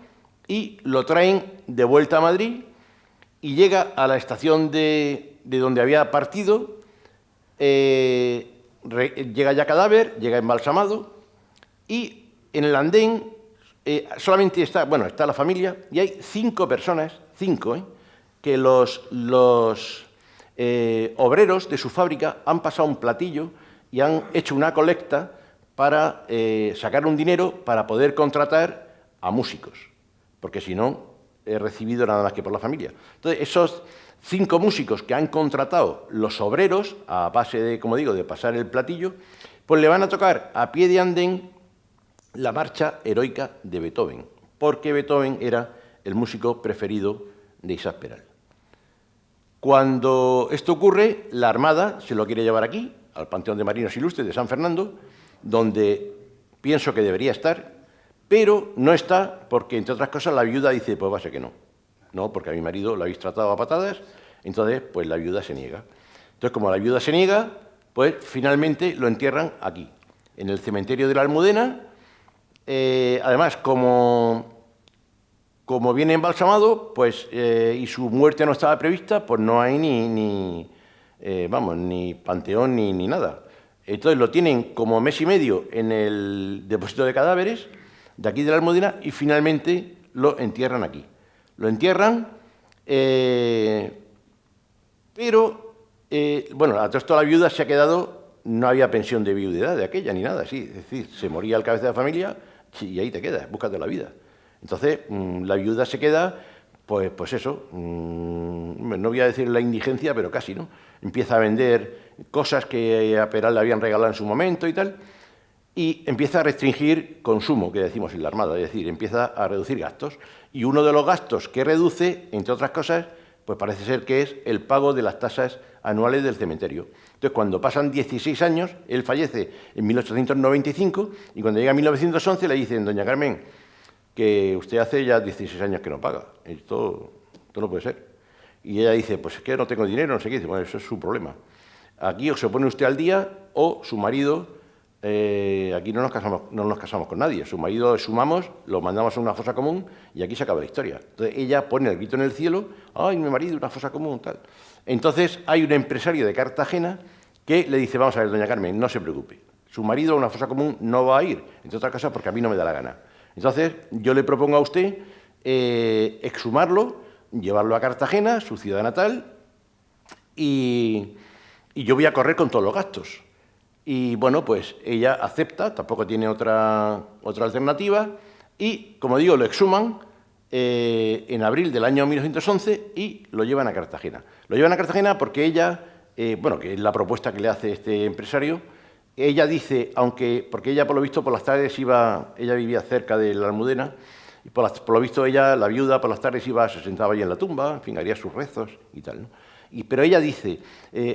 y lo traen de vuelta a Madrid y llega a la estación de donde había partido, llega ya cadáver, llega embalsamado y en el andén solamente está la familia y hay 5 personas, 5, que los obreros de su fábrica han pasado un platillo y han hecho una colecta para sacar un dinero para poder contratar a músicos, porque si no, he recibido nada más que por la familia. Entonces, esos 5 músicos que han contratado los obreros, a base de, como digo, de pasar el platillo, pues le van a tocar a pie de andén la marcha heroica de Beethoven, porque Beethoven era el músico preferido de Isaac Peral. Cuando esto ocurre, la Armada se lo quiere llevar aquí, al Panteón de Marinos Ilustres de San Fernando, donde pienso que debería estar, pero no está porque, entre otras cosas, la viuda dice, pues va a ser que no. No, porque a mi marido lo habéis tratado a patadas, entonces, pues la viuda se niega. Entonces, como la viuda se niega, pues finalmente lo entierran aquí, en el cementerio de la Almudena. Además, como viene embalsamado, pues, y su muerte no estaba prevista, pues no hay ni panteón ni nada. Entonces lo tienen como mes y medio en el depósito de cadáveres de aquí de la Almudena y finalmente lo entierran aquí. Lo entierran, pero, a todo esto la viuda se ha quedado, no había pensión de viudedad de aquella ni nada, sí, es decir, se moría el cabeza de la familia y ahí te quedas, búscate la vida. Entonces, la viuda se queda, pues eso, no voy a decir la indigencia, pero casi, ¿no? Empieza a vender cosas que a Peral le habían regalado en su momento y tal, y empieza a restringir consumo, que decimos en la Armada, es decir, empieza a reducir gastos. Y uno de los gastos que reduce, entre otras cosas, pues parece ser que es el pago de las tasas anuales del cementerio. Entonces, cuando pasan 16 años, él fallece en 1895, y cuando llega a 1911 le dicen, doña Carmen, que usted hace ya 16 años que no paga. Esto no puede ser. Y ella dice, pues es que no tengo dinero, no sé qué. Dice, bueno, eso es su problema. Aquí o se pone usted al día o su marido, aquí no nos casamos con nadie. Su marido sumamos, lo mandamos a una fosa común y aquí se acaba la historia. Entonces ella pone el grito en el cielo, ¡ay, mi marido, una fosa común, tal! Entonces hay un empresario de Cartagena que le dice, vamos a ver, doña Carmen, no se preocupe. Su marido a una fosa común no va a ir, entre otras cosas porque a mí no me da la gana. Entonces, yo le propongo a usted exhumarlo, llevarlo a Cartagena, su ciudad natal, y yo voy a correr con todos los gastos. Y, bueno, pues ella acepta, tampoco tiene otra alternativa, y, como digo, lo exhuman en abril del año 1911 y lo llevan a Cartagena. Lo llevan a Cartagena porque ella, que es la propuesta que le hace este empresario. Ella dice, porque ella por lo visto por las tardes ella vivía cerca de la Almudena, y por lo visto ella, la viuda, por las tardes se sentaba ahí en la tumba, en fin, haría sus rezos y tal, ¿no? Pero ella dice,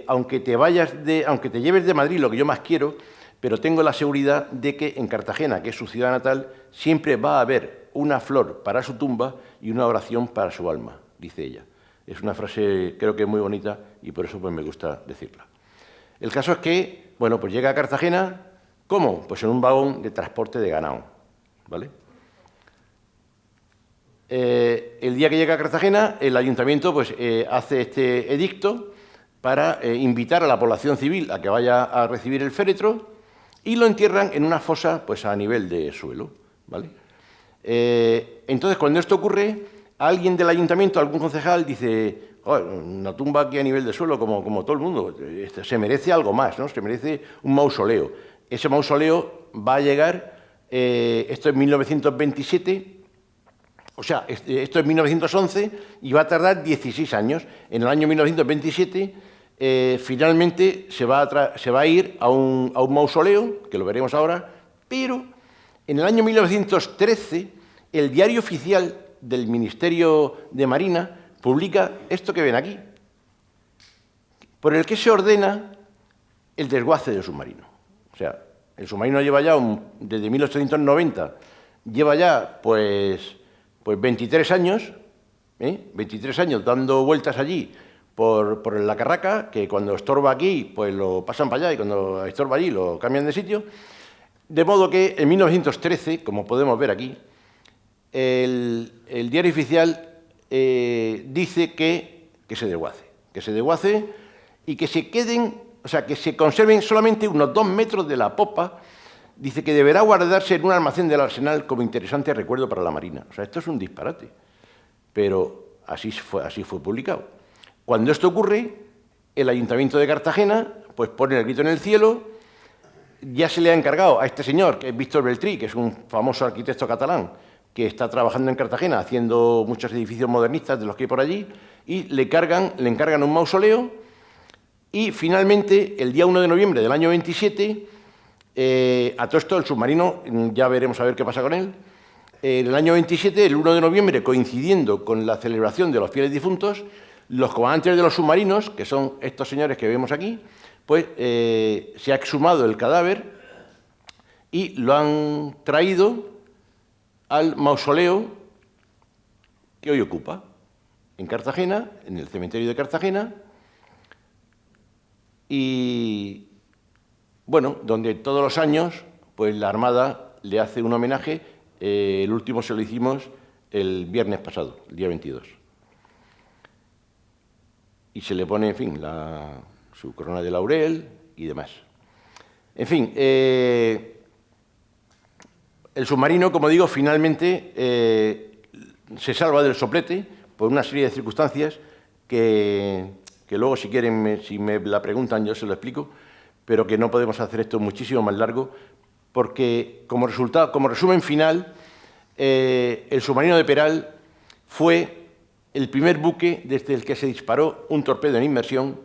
aunque te lleves de Madrid lo que yo más quiero, pero tengo la seguridad de que en Cartagena, que es su ciudad natal, siempre va a haber una flor para su tumba y una oración para su alma, dice ella. Es una frase, creo que muy bonita, y por eso pues me gusta decirla. El caso es que, pues llega a Cartagena, ¿cómo? Pues en un vagón de transporte de ganado, ¿vale? El día que llega a Cartagena, el ayuntamiento pues, hace este edicto para invitar a la población civil a que vaya a recibir el féretro y lo entierran en una fosa pues, a nivel de suelo, ¿vale? Entonces, cuando esto ocurre, alguien del ayuntamiento, algún concejal, dice, una tumba aquí a nivel de suelo, como todo el mundo, se merece algo más, ¿no? Se merece un mausoleo. Ese mausoleo va a llegar esto es 1927, o sea, esto es 1911 y va a tardar 16 años. En el año 1927, finalmente se va a ir a un mausoleo, que lo veremos ahora, pero en el año 1913 el Diario Oficial del Ministerio de Marina publica esto que ven aquí, por el que se ordena el desguace del submarino. O sea, el submarino lleva ya, desde 1890, lleva ya, pues 23 años, 23 años dando vueltas allí por la carraca, que cuando estorba aquí, pues lo pasan para allá, y cuando estorba allí lo cambian de sitio. De modo que en 1913, como podemos ver aquí, el Diario Oficial dice que se desguace y que se queden, o sea, que se conserven solamente unos 2 metros de la popa. Dice que deberá guardarse en un almacén del arsenal como interesante recuerdo para la Marina. O sea, esto es un disparate, pero así fue publicado. Cuando esto ocurre, el Ayuntamiento de Cartagena pues pone el grito en el cielo. Ya se le ha encargado a este señor, que es Víctor Beltrí, que es un famoso arquitecto catalán, que está trabajando en Cartagena haciendo muchos edificios modernistas de los que hay por allí, y le encargan un mausoleo. Y finalmente, el día 1 de noviembre del año 27, a todo esto el submarino, ya veremos a ver qué pasa con él, en el año 27, el 1 de noviembre, coincidiendo con la celebración de los fieles difuntos, los comandantes de los submarinos, que son estos señores que vemos aquí, pues se ha exhumado el cadáver y lo han traído al mausoleo que hoy ocupa en Cartagena, en el cementerio de Cartagena, y bueno, donde todos los años pues la Armada le hace un homenaje. El último se lo hicimos el viernes pasado, el día 22. Y se le pone, en fin, su corona de laurel y demás. En fin, el submarino, como digo, finalmente se salva del soplete por una serie de circunstancias que luego, si quieren, si me la preguntan, yo se lo explico, pero que no podemos hacer esto muchísimo más largo, porque como resumen final, el submarino de Peral fue el primer buque desde el que se disparó un torpedo en inmersión,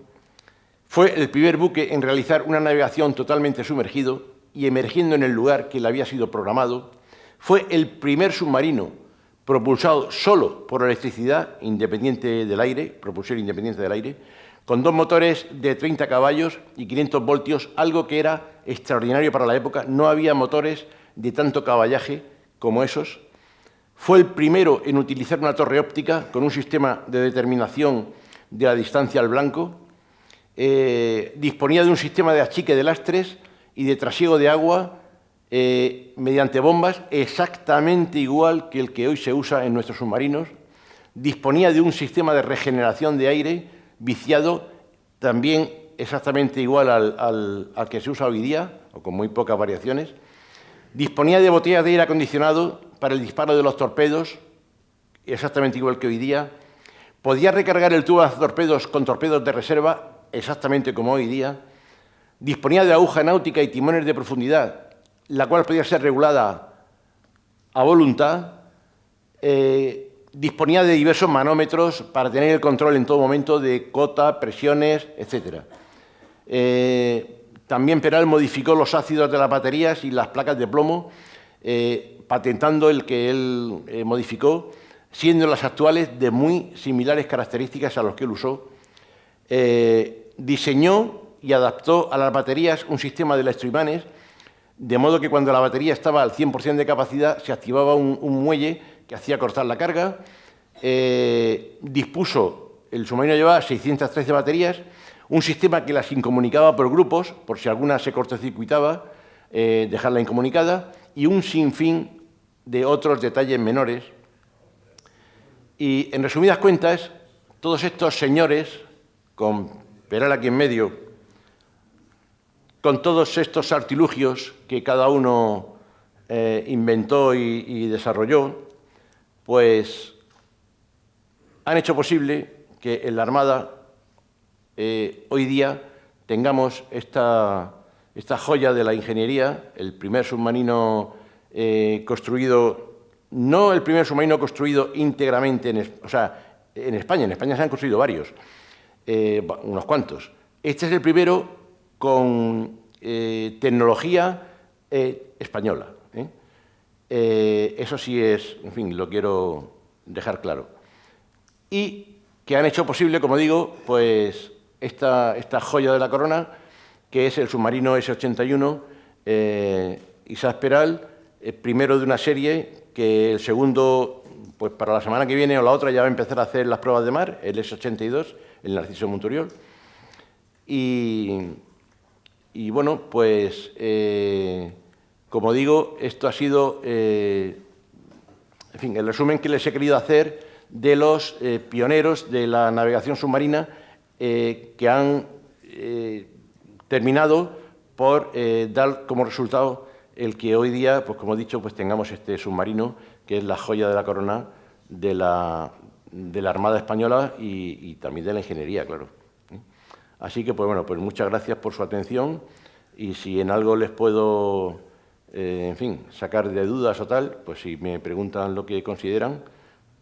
fue el primer buque en realizar una navegación totalmente sumergido y emergiendo en el lugar que le había sido programado, fue el primer submarino propulsado solo por electricidad independiente del aire, propulsión independiente del aire, con 2 motores de 30 caballos y 500 voltios, algo que era extraordinario para la época. No había motores de tanto caballaje como esos. Fue el primero en utilizar una torre óptica con un sistema de determinación de la distancia al blanco. Disponía de un sistema de achique de lastres y de trasiego de agua mediante bombas exactamente igual que el que hoy se usa en nuestros submarinos. Disponía de un sistema de regeneración de aire viciado también exactamente igual al que se usa hoy día, o con muy pocas variaciones. Disponía de botellas de aire acondicionado para el disparo de los torpedos, exactamente igual que hoy día. Podía recargar el tubo de torpedos con torpedos de reserva, exactamente como hoy día. Disponía de aguja náutica y timones de profundidad, la cual podía ser regulada a voluntad. Disponía de diversos manómetros para tener el control en todo momento de cota, presiones, etc. También Peral modificó los ácidos de las baterías y las placas de plomo, patentando el que él modificó, siendo las actuales de muy similares características a los que él usó. Diseñó y adaptó a las baterías un sistema de electroimanes, de modo que cuando la batería estaba al 100% de capacidad se activaba un muelle que hacía cortar la carga. Dispuso, el submarino llevaba 613 baterías, un sistema que las incomunicaba por grupos, por si alguna se cortocircuitaba, dejarla incomunicada, y un sinfín de otros detalles menores. Y, en resumidas cuentas, todos estos señores, con Peral aquí en medio, con todos estos artilugios que cada uno inventó y desarrolló, pues han hecho posible que en la Armada hoy día tengamos esta joya de la ingeniería, el primer submarino construido, no el primer submarino construido íntegramente, en España. En España se han construido varios, unos cuantos. Este es el primero con tecnología española. Eso sí es, en fin, lo quiero dejar claro. Y que han hecho posible, como digo, pues esta joya de la corona, que es el submarino S-81 Isaac Peral, el primero de una serie, que el segundo, pues para la semana que viene o la otra ya va a empezar a hacer las pruebas de mar, el S-82, el Narciso Monturiol. Y bueno, pues, como digo, esto ha sido, en fin, el resumen que les he querido hacer de los pioneros de la navegación submarina que han terminado por dar como resultado el que hoy día, pues como he dicho, pues tengamos este submarino, que es la joya de la corona de la Armada Española y también de la ingeniería, claro. Así que, pues bueno, pues muchas gracias por su atención y si en algo les puedo, en fin, sacar de dudas o tal, pues si me preguntan lo que consideran,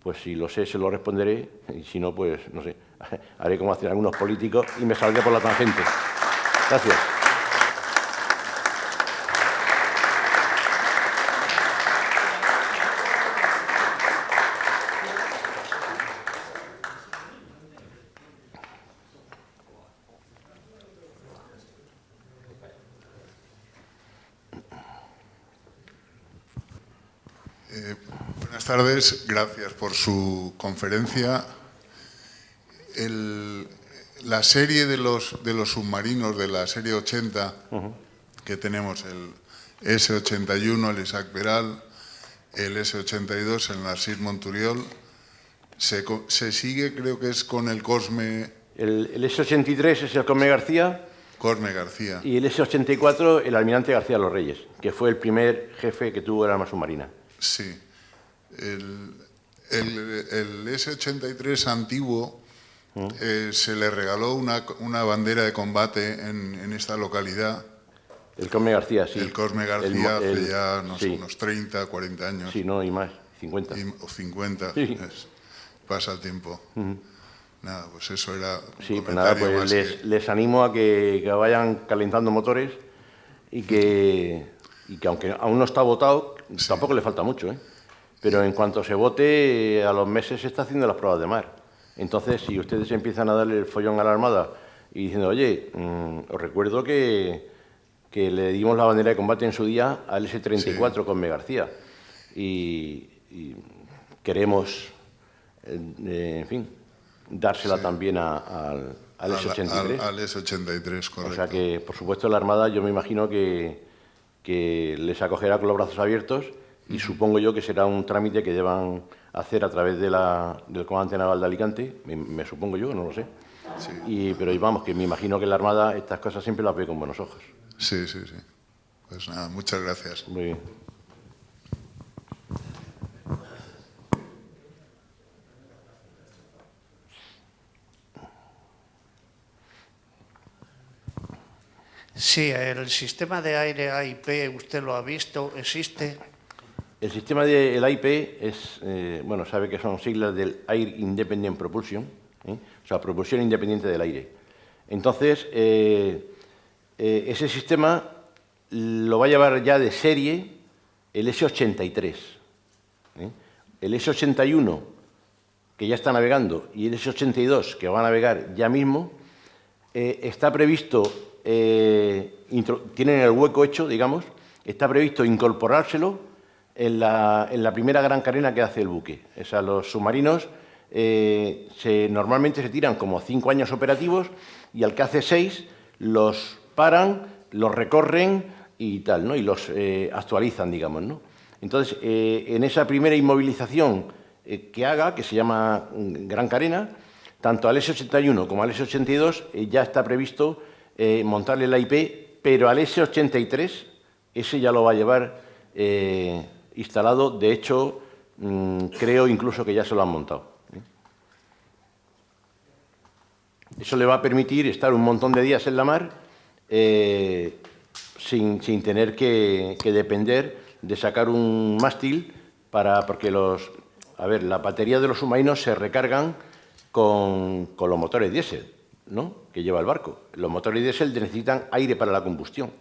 pues si lo sé, se lo responderé y si no, pues no sé, haré como hacen algunos políticos y me saldré por la tangente. Gracias. Buenas tardes, gracias por su conferencia. La serie de los submarinos de la serie 80, que tenemos el S-81, el Isaac Peral, el S-82, el Narcís Monturiol, se sigue, creo que es con el Cosme... El S-83 es el Cosme García. Cosme García. Y el S-84, el Almirante García Los Reyes, que fue el primer jefe que tuvo el arma submarina. Sí. El S-83 antiguo se le regaló una bandera de combate en esta localidad. El Cosme García, sí. El Cosme García hace ya no sé, sí. unos 30, 40 años. Sí, no, y más, 50. O 50, sí. Pasa el tiempo. Nada, pues eso era un sí, pues nada, pues les animo a que vayan calentando motores y que aunque aún no está votado, sí. Tampoco le falta mucho, ¿eh? Pero en cuanto se vote, a los meses se está haciendo las pruebas de mar. Entonces, si ustedes empiezan a darle el follón a la Armada y diciendo, oye, os recuerdo que le dimos la bandera de combate en su día al S-34 sí. Cosme García y queremos, en fin, dársela sí. También al S-83. Al S-83, correcto. O sea que, por supuesto, la Armada yo me imagino que les acogerá con los brazos abiertos y supongo yo que será un trámite que deban hacer a través del Comandante Naval de Alicante, me supongo yo, no lo sé. Sí. Pero vamos, que me imagino que la Armada estas cosas siempre las ve con buenos ojos. Sí, sí, sí. Pues nada, muchas gracias. Muy bien. Sí, el sistema de aire AIP, ¿usted lo ha visto? ¿Existe? El sistema del AIP es, bueno, sabe que son siglas del Air Independent Propulsion, o sea, propulsión independiente del aire. Entonces, ese sistema lo va a llevar ya de serie el S-83. El S-81, que ya está navegando, y el S-82, que va a navegar ya mismo, está previsto, tienen el hueco hecho, digamos, está previsto incorporárselo en la primera gran carena que hace el buque. O sea, los submarinos normalmente se tiran como 5 años operativos y al que hace 6 los paran, los recorren y tal, ¿no? Y los actualizan, digamos, ¿no? Entonces, en esa primera inmovilización que haga, que se llama Gran Carena, tanto al S-81 como al S-82 ya está previsto montarle el AIP, pero al S-83 ese ya lo va a llevar instalado. De hecho, creo incluso que ya se lo han montado. Eso le va a permitir estar un montón de días en la mar sin tener que depender de sacar un mástil porque la batería de los submarinos se recargan con los motores diésel, ¿no?, que lleva el barco. Los motores diésel necesitan aire para la combustión.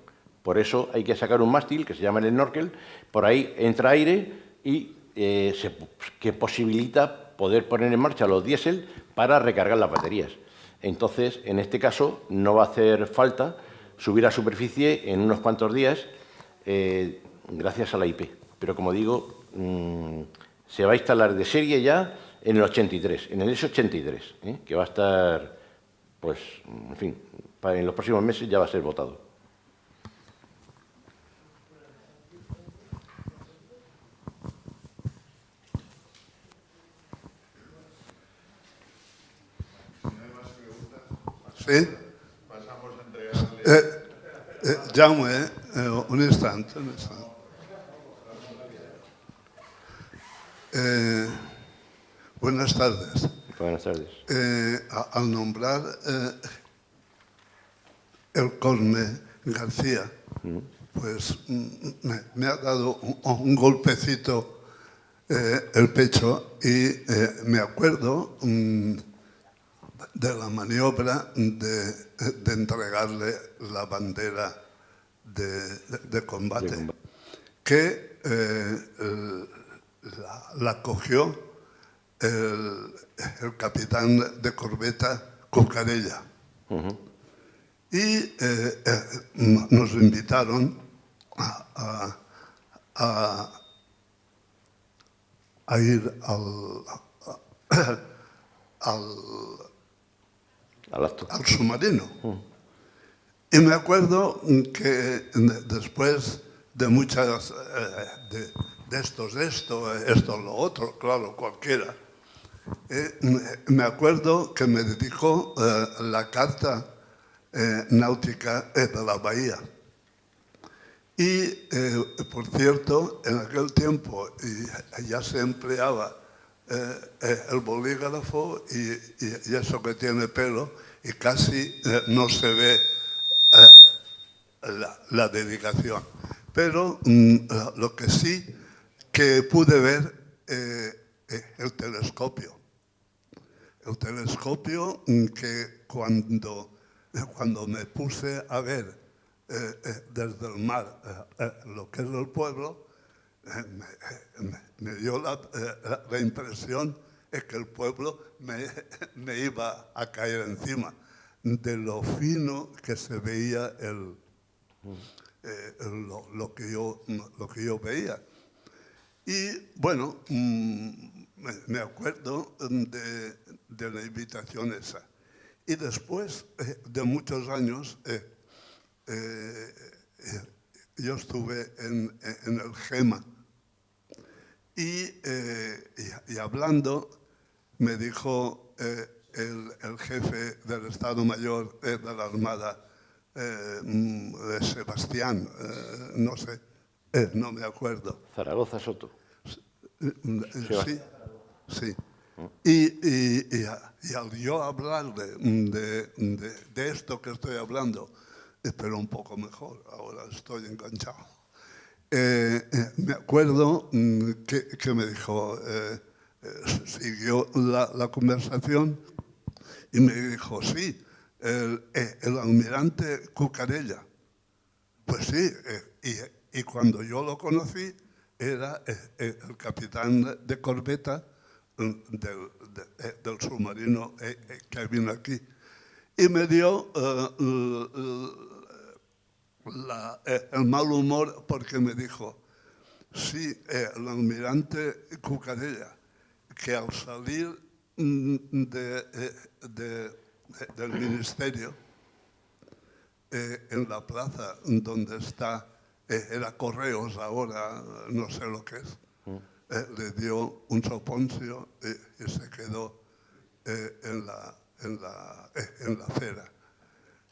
Por eso hay que sacar un mástil que se llama el snorkel. Por ahí entra aire y que posibilita poder poner en marcha los diésel para recargar las baterías. Entonces, en este caso, no va a hacer falta subir a superficie en unos cuantos días gracias a la IP. Pero, como digo, se va a instalar de serie ya en el 83, en el S83, que va a estar, pues, en fin, en los próximos meses ya va a ser votado. Sí? Pasamos a entregarle... Jaume, un instante. Buenas tardes. Buenas tardes. Al nombrar el Cosme García, pues me ha dado un golpecito el pecho y me acuerdo de la maniobra de entregarle la bandera de combate, que la cogió el capitán de corbeta Cucarella. Y nos invitaron a ir al submarino. Y me acuerdo que después de muchas de esto, lo otro, claro, cualquiera, me acuerdo que me dedicó la carta náutica de la bahía. Y, por cierto, en aquel tiempo ya se empleaba el bolígrafo y eso que tiene pelo, y casi no se ve la dedicación. Pero lo que sí que pude ver el telescopio. El telescopio que cuando me puse a ver desde el mar lo que es el pueblo, me dio la impresión de que el pueblo me iba a caer encima de lo fino que se veía lo que yo veía. Y bueno, me acuerdo de la invitación esa. Y después de muchos años, yo estuve en el GEMA y hablando me dijo el jefe del Estado Mayor de la Armada, Sebastián, no sé, no me acuerdo. Zaragoza Soto. Sí. Y al yo hablarle de esto que estoy hablando, pero un poco mejor, ahora estoy enganchado. Me acuerdo que me dijo, siguió la conversación y me dijo, sí, el almirante Cucarella. Pues sí, y cuando yo lo conocí era el capitán de corbeta del submarino que vino aquí. Y me dio el mal humor porque me dijo, sí, el almirante Cucarella, que al salir del ministerio, en la plaza donde está, era Correos ahora, no sé lo que es, le dio un soponcio y se quedó en la acera.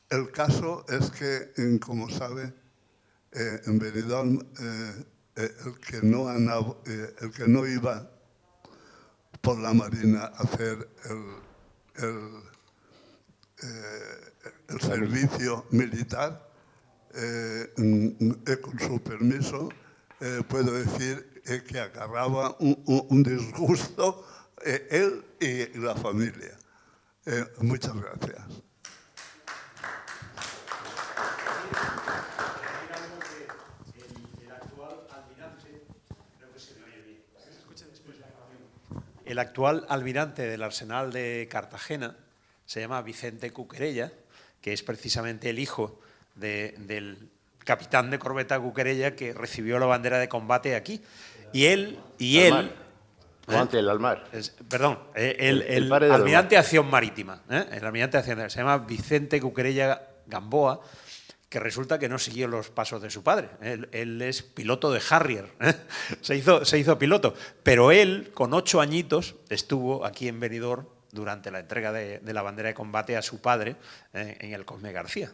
El caso es que, como sabe, en Benidorm, el que no iba por la Marina a hacer el servicio militar, con su permiso, puedo decir que agarraba un disgusto él y la familia. Muchas gracias. El actual almirante del Arsenal de Cartagena se llama Vicente Cuquerella, que es precisamente el hijo del capitán de corbeta Cuquerella que recibió la bandera de combate aquí. Y él... Antes el Almar. Perdón, el padre del almirante de Almar. Acción Marítima. El almirante de Acción se llama Vicente Cuquerella Gamboa, que resulta que no siguió los pasos de su padre. Él es piloto de Harrier, se hizo piloto. Pero él, con 8 añitos, estuvo aquí en Benidorm durante la entrega de la bandera de combate a su padre en el Cosme García.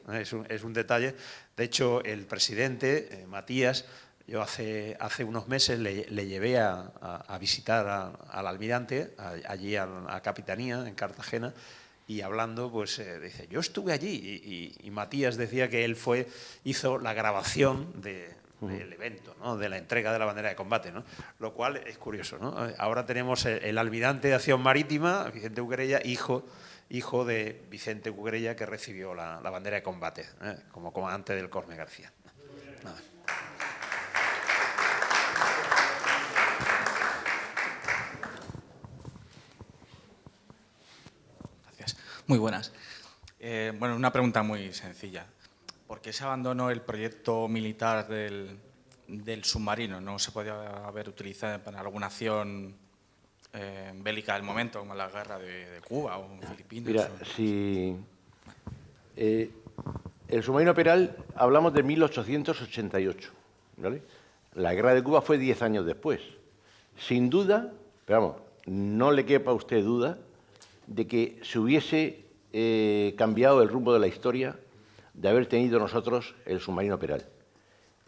Es un detalle. De hecho, el presidente, Matías, yo hace unos meses le llevé a visitar al almirante, allí a Capitanía, en Cartagena, y hablando, pues dice, yo estuve allí, y Matías decía que él hizo la grabación del evento, ¿no?, de la entrega de la bandera de combate, ¿no? Lo cual es curioso, ¿no? Ahora tenemos el almirante de Acción Marítima, Vicente Cuquerella, hijo de Vicente Cuquerella, que recibió la bandera de combate, como comandante del Cosme García. Nada. Muy buenas. Bueno, una pregunta muy sencilla. ¿Por qué se abandonó el proyecto militar del submarino? ¿No se podía haber utilizado para alguna acción bélica del momento, como la guerra de Cuba o Filipinas? Mira, si el submarino Peral, hablamos de 1888, ¿vale? La guerra de Cuba fue 10 años después. Sin duda, pero vamos, no le quepa a usted duda de que se hubiese cambiado el rumbo de la historia de haber tenido nosotros el submarino Peral.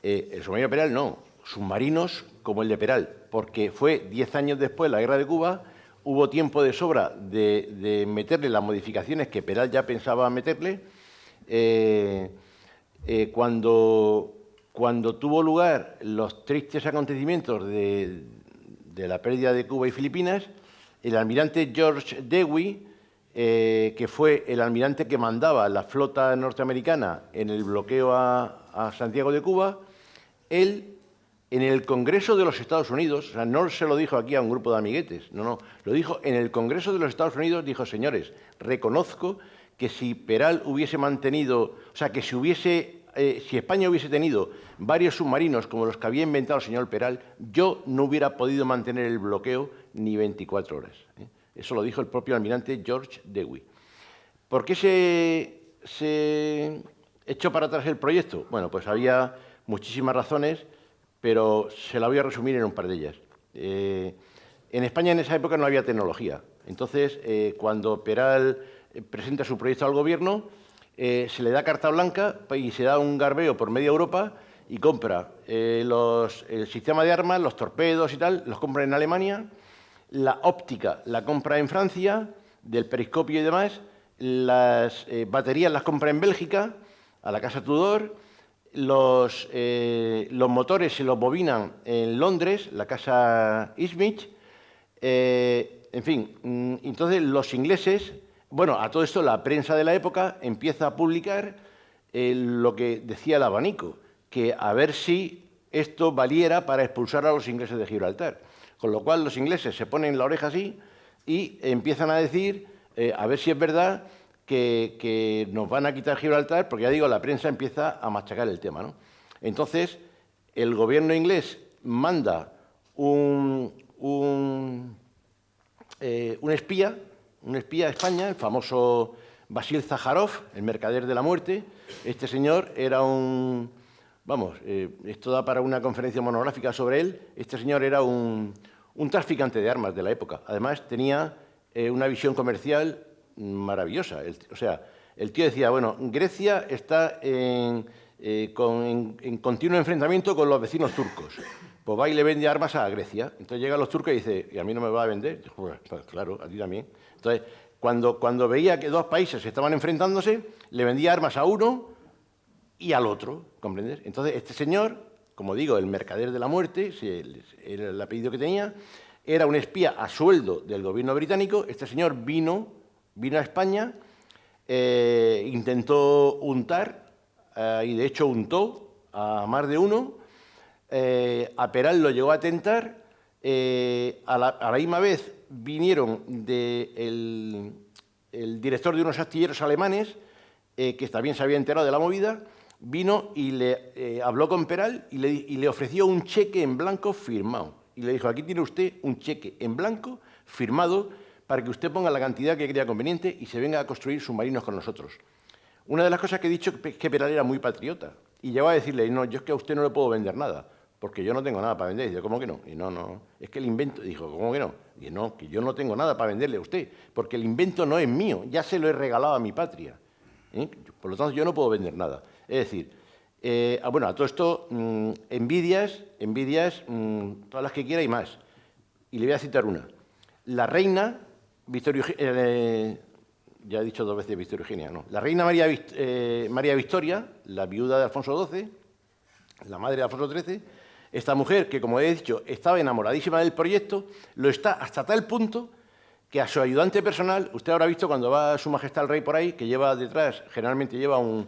El submarino Peral no, submarinos como el de Peral, porque fue 10 años después de la guerra de Cuba, hubo tiempo de sobra de meterle las modificaciones que Peral ya pensaba meterle. Cuando tuvo lugar los tristes acontecimientos de la pérdida de Cuba y Filipinas, el almirante George Dewey, que fue el almirante que mandaba la flota norteamericana en el bloqueo a Santiago de Cuba, él, en el Congreso de los Estados Unidos, o sea, no se lo dijo aquí a un grupo de amiguetes, no, lo dijo en el Congreso de los Estados Unidos, dijo, señores, reconozco que si Peral hubiese mantenido, o sea, que si España hubiese tenido varios submarinos como los que había inventado el señor Peral, yo no hubiera podido mantener el bloqueo ni 24 horas. Eso lo dijo el propio almirante George Dewey. ¿Por qué se echó para atrás el proyecto? Bueno, pues había muchísimas razones, pero se la voy a resumir en un par de ellas. En España en esa época no había tecnología. Entonces, cuando Peral presenta su proyecto al gobierno, se le da carta blanca y se da un garbeo por media Europa y compra el sistema de armas, los torpedos y tal, los compra en Alemania, la óptica la compra en Francia, del periscopio y demás, las baterías las compra en Bélgica, a la casa Tudor, los motores se los bobinan en Londres, la casa Ismich, en fin, entonces los ingleses, bueno, a todo esto la prensa de la época empieza a publicar lo que decía el abanico, que a ver si esto valiera para expulsar a los ingleses de Gibraltar. Con lo cual los ingleses se ponen la oreja así y empiezan a decir, a ver si es verdad que nos van a quitar Gibraltar, porque ya digo, la prensa empieza a machacar el tema, ¿no? Entonces, el gobierno inglés manda un espía a España, el famoso Basil Zaharov, el mercader de la muerte. Este señor era esto da para una conferencia monográfica sobre él. Este señor era un traficante de armas de la época. Además, tenía una visión comercial maravillosa. El tío decía, bueno, Grecia está en continuo enfrentamiento con los vecinos turcos. Pues va y le vende armas a Grecia. Entonces llegan los turcos y dice, ¿y a mí no me va a vender? Pues, claro, a ti también. Entonces, cuando veía que dos países estaban enfrentándose, le vendía armas a uno y al otro, ¿comprendes? Entonces, este señor, como digo, el mercader de la muerte, era el apellido que tenía, era un espía a sueldo del gobierno británico. Este señor vino a España, intentó untar, y de hecho untó a más de uno, a Peral lo llegó a tentar, a la misma vez vinieron el director de unos astilleros alemanes, que también se había enterado de la movida, vino y le habló con Peral y le ofreció un cheque en blanco firmado. Y le dijo, aquí tiene usted un cheque en blanco firmado para que usted ponga la cantidad que crea conveniente y se venga a construir submarinos con nosotros. Una de las cosas que he dicho es que Peral era muy patriota. Y llegó a decirle, no, yo es que a usted no le puedo vender nada, porque yo no tengo nada para vender. Y dice, ¿cómo que no? Y no, es que el invento... Dijo, ¿cómo que no? Y no, que yo no tengo nada para venderle a usted, porque el invento no es mío, ya se lo he regalado a mi patria. Por lo tanto, yo no puedo vender nada. Es decir, bueno, a todo esto, envidias, todas las que quiera y más. Y le voy a citar una. La reina, ya he dicho 2 veces Victoria Eugenia, no. La reina María Victoria, la viuda de Alfonso XII, la madre de Alfonso XIII, esta mujer que, como he dicho, estaba enamoradísima del proyecto, lo está hasta tal punto que a su ayudante personal, usted habrá visto cuando va Su Majestad el Rey por ahí, que lleva detrás, generalmente lleva un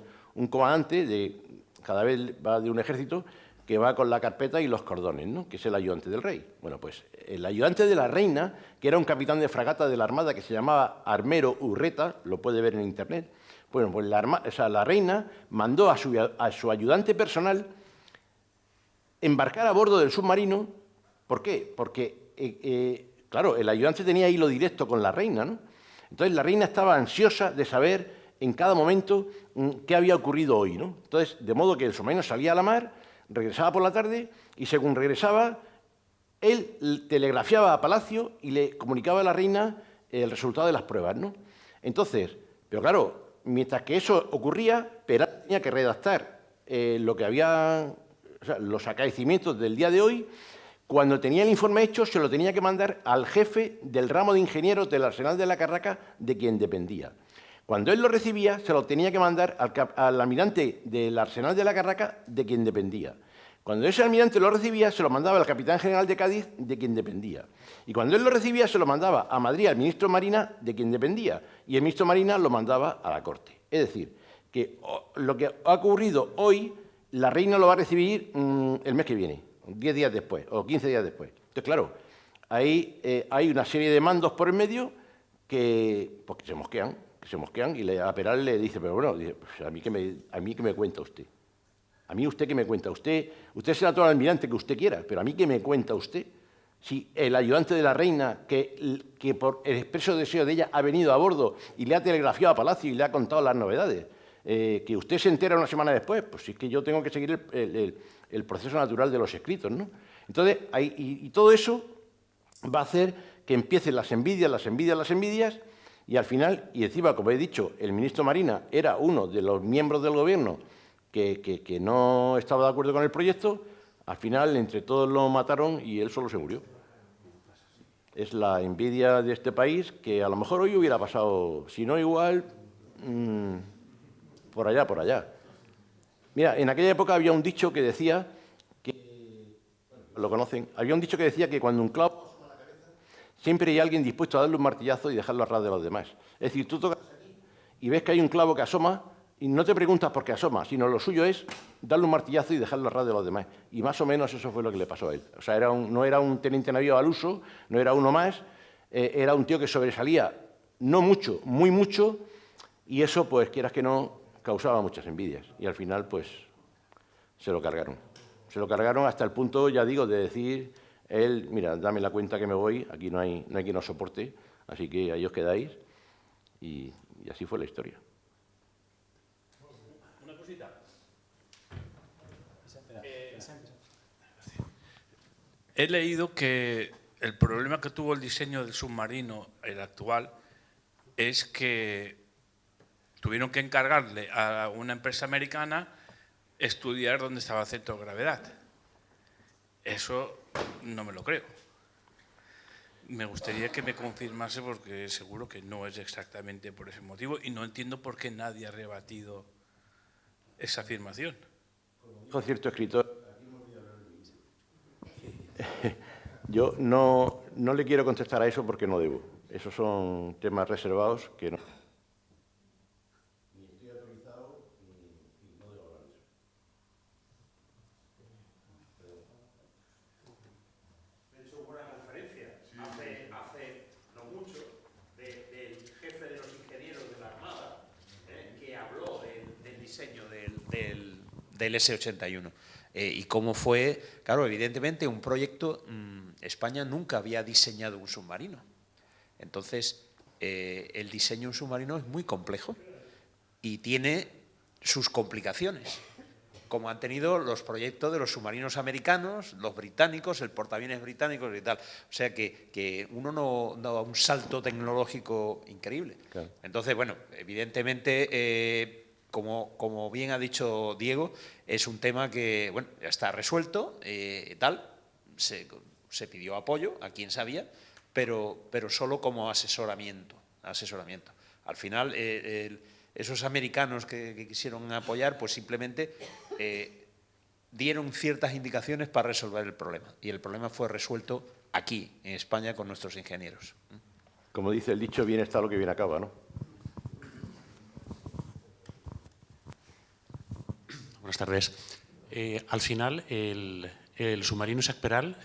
comandante, cada vez va de un ejército, que va con la carpeta y los cordones, ¿no? Que es el ayudante del rey. Bueno, pues el ayudante de la reina, que era un capitán de fragata de la Armada que se llamaba Armero Urreta, lo puede ver en Internet, bueno, pues la reina mandó a su ayudante personal embarcar a bordo del submarino. ¿Por qué? Porque, claro, el ayudante tenía hilo directo con la reina, ¿no? Entonces la reina estaba ansiosa de saber en cada momento qué había ocurrido hoy, ¿no? Entonces, de modo que el submarino salía a la mar, regresaba por la tarde y según regresaba, él telegrafiaba a Palacio y le comunicaba a la reina el resultado de las pruebas, ¿no? Entonces, pero claro, mientras que eso ocurría, Peral tenía que redactar lo que había, o sea, los acaecimientos del día de hoy. Cuando tenía el informe hecho, se lo tenía que mandar al jefe del ramo de ingenieros del Arsenal de la Carraca, de quien dependía. Cuando él lo recibía, se lo tenía que mandar al almirante del Arsenal de la Carraca, de quien dependía. Cuando ese almirante lo recibía, se lo mandaba al capitán general de Cádiz, de quien dependía. Y cuando él lo recibía, se lo mandaba a Madrid al ministro Marina, de quien dependía. Y el ministro Marina lo mandaba a la corte. Es decir, que lo que ha ocurrido hoy, la reina lo va a recibir el mes que viene, 10 días después o 15 días después. Entonces, claro, ahí hay una serie de mandos por el medio que se mosquean y a Peral le dice, pero bueno, dice, pues a mí que me cuenta usted. A mí usted que me cuenta. Usted será todo el almirante que usted quiera, pero a mí que me cuenta usted. Si el ayudante de la reina, que por el expreso deseo de ella ha venido a bordo y le ha telegrafiado a Palacio y le ha contado las novedades, que usted se entera una semana después, pues es que yo tengo que seguir el proceso natural de los escritos, ¿no? Entonces, y todo eso va a hacer que empiecen las envidias, y al final, y encima, como he dicho, el ministro Marina era uno de los miembros del gobierno que no estaba de acuerdo con el proyecto. Al final, entre todos lo mataron y él solo se murió. Es la envidia de este país que a lo mejor hoy hubiera pasado, si no igual, por allá. Mira, en aquella época había un dicho que decía, lo conocen, había un dicho que decía que cuando un clavo asoma la cabeza, siempre hay alguien dispuesto a darle un martillazo y dejarlo a ras de los demás. Es decir, tú tocas aquí y ves que hay un clavo que asoma y no te preguntas por qué asoma, sino lo suyo es darle un martillazo y dejarlo a ras de los demás. Y más o menos eso fue lo que le pasó a él. O sea, no era un teniente navío al uso, no era uno más, era un tío que sobresalía no mucho, muy mucho, y eso, pues, quieras que no, causaba muchas envidias. Y al final, pues, se lo cargaron. Se lo cargaron hasta el punto, ya digo, de decir, él, mira, dame la cuenta que me voy, aquí no hay quien nos soporte, así que ahí os quedáis. Y así fue la historia. Una cosita. He leído que el problema que tuvo el diseño del submarino, el actual, es que tuvieron que encargarle a una empresa americana estudiar dónde estaba el centro de gravedad. Eso no me lo creo. Me gustaría que me confirmase, porque seguro que no es exactamente por ese motivo y no entiendo por qué nadie ha rebatido esa afirmación. Dijo cierto escritor, Yo no le quiero contestar a eso porque no debo. Esos son temas reservados que no. Ni estoy autorizado ni no debo hablar de eso. De hecho, hubo una conferencia hace no mucho del jefe de los ingenieros de la Armada que habló del diseño del S-81 y cómo fue, claro, evidentemente un proyecto, España nunca había diseñado un submarino. Entonces, el diseño de un submarino es muy complejo y tiene sus complicaciones, como han tenido los proyectos de los submarinos americanos, los británicos, el portaaviones británico y tal. O sea que uno no da un salto tecnológico increíble. Claro. Entonces, bueno, evidentemente, como bien ha dicho Diego, es un tema que, bueno, ya está resuelto, tal, se pidió apoyo a quien sabía, pero solo como asesoramiento. Al final, esos americanos que quisieron apoyar, pues simplemente dieron ciertas indicaciones para resolver el problema. Y el problema fue resuelto aquí, en España, con nuestros ingenieros. Como dice el dicho, bien está lo que bien acaba, ¿no? Buenas tardes. Al final, el submarino Isaac-Peral,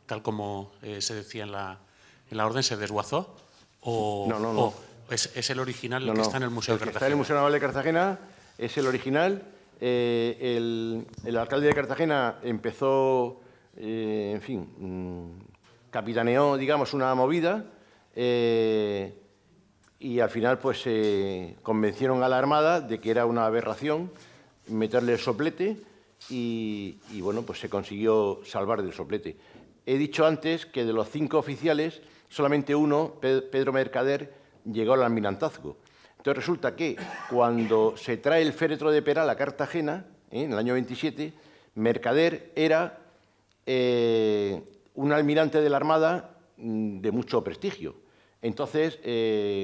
tal como se decía en la orden, ¿se desguazó? No. ¿Es el original el que está en el Museo de Cartagena? Está en el Museo Naval de Cartagena, es el original. El alcalde de Cartagena empezó, en fin, capitaneó, digamos, una movida y al final pues convencieron a la Armada de que era una aberración meterle el soplete y bueno, pues se consiguió salvar del soplete. He dicho antes que de los 5 oficiales, solamente uno, Pedro Mercader, llegó al almirantazgo. Entonces resulta que cuando se trae el féretro de Peral a Cartagena, en el año 27, Mercader era un almirante de la Armada de mucho prestigio. Entonces,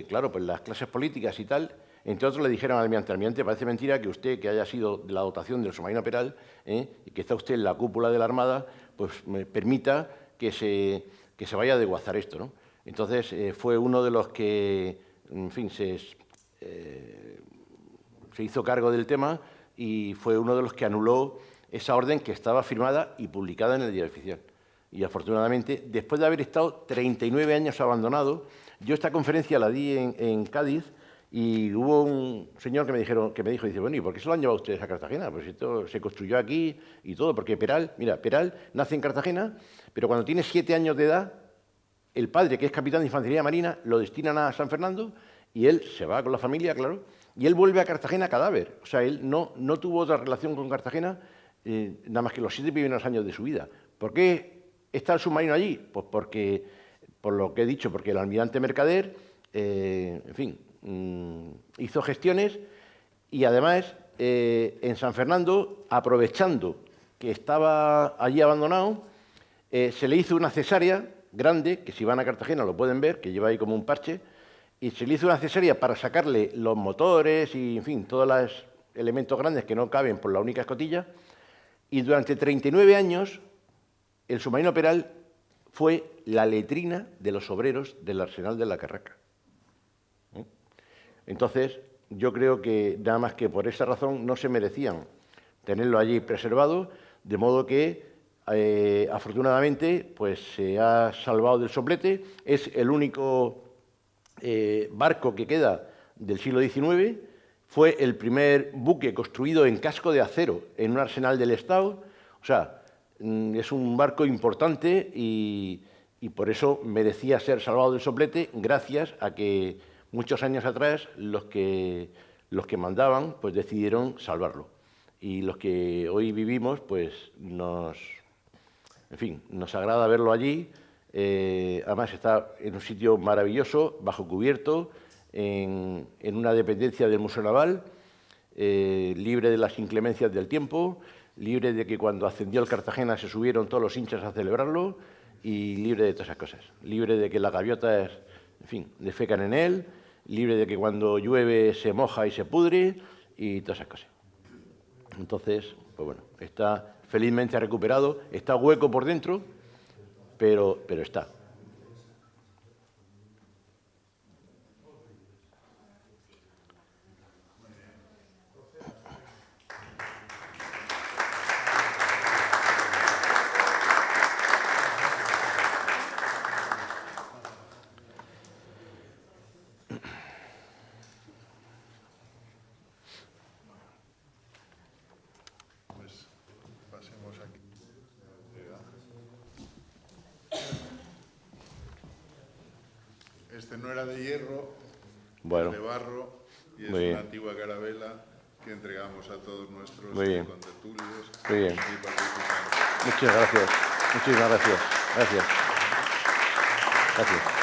claro, pues las clases políticas y tal, entre otros le dijeron al almirante, parece mentira que usted, que haya sido de la dotación del submarino Peral, y que está usted en la cúpula de la Armada, pues me permita que se vaya a desguazar esto, ¿no? Entonces, fue uno de los que, en fin, se hizo cargo del tema y fue uno de los que anuló esa orden que estaba firmada y publicada en el Diario Oficial. Y afortunadamente, después de haber estado 39 años abandonado, yo esta conferencia la di en Cádiz y hubo un señor que me dijo, dice, bueno, ¿y por qué se lo han llevado ustedes a Cartagena? Pues esto se construyó aquí y todo, porque Peral nace en Cartagena, pero cuando tiene 7 años de edad, el padre, que es capitán de Infantería Marina, lo destinan a San Fernando y él se va con la familia, claro, y él vuelve a Cartagena cadáver. O sea, él no tuvo otra relación con Cartagena nada más que los 7 primeros años de su vida. ¿Por qué está el submarino allí? Pues porque, por lo que he dicho, porque el almirante Mercader, en fin, hizo gestiones y además en San Fernando, aprovechando que estaba allí abandonado, se le hizo una cesárea grande, que si van a Cartagena lo pueden ver, que lleva ahí como un parche, y se le hizo una cesárea para sacarle los motores y, en fin, todos los elementos grandes que no caben por la única escotilla, y durante 39 años el submarino Peral fue la letrina de los obreros del arsenal de la Carraca. Entonces, yo creo que nada más que por esa razón no se merecían tenerlo allí preservado, de modo que afortunadamente pues se ha salvado del soplete. Es el único barco que queda del siglo XIX, fue el primer buque construido en casco de acero en un arsenal del Estado. O sea, es un barco importante y por eso merecía ser salvado del soplete, gracias a que muchos años atrás los que mandaban pues decidieron salvarlo. Y los que hoy vivimos, pues nos agrada verlo allí. Además está en un sitio maravilloso, bajo cubierto, en una dependencia del Museo Naval, libre de las inclemencias del tiempo, libre de que cuando ascendió el Cartagena se subieron todos los hinchas a celebrarlo y libre de todas esas cosas. Libre de que las gaviotas, en fin, defecan en él, libre de que cuando llueve se moja y se pudre y todas esas cosas. Entonces, pues bueno, está felizmente recuperado, está hueco por dentro, pero está. Pasemos aquí. Este no era de hierro, Bueno. es de barro y es Muy bien. una antigua carabela que entregamos a todos nuestros Muy bien. contertulios Muy bien. y participantes. Muchas gracias. Muchísimas gracias. Gracias. Gracias.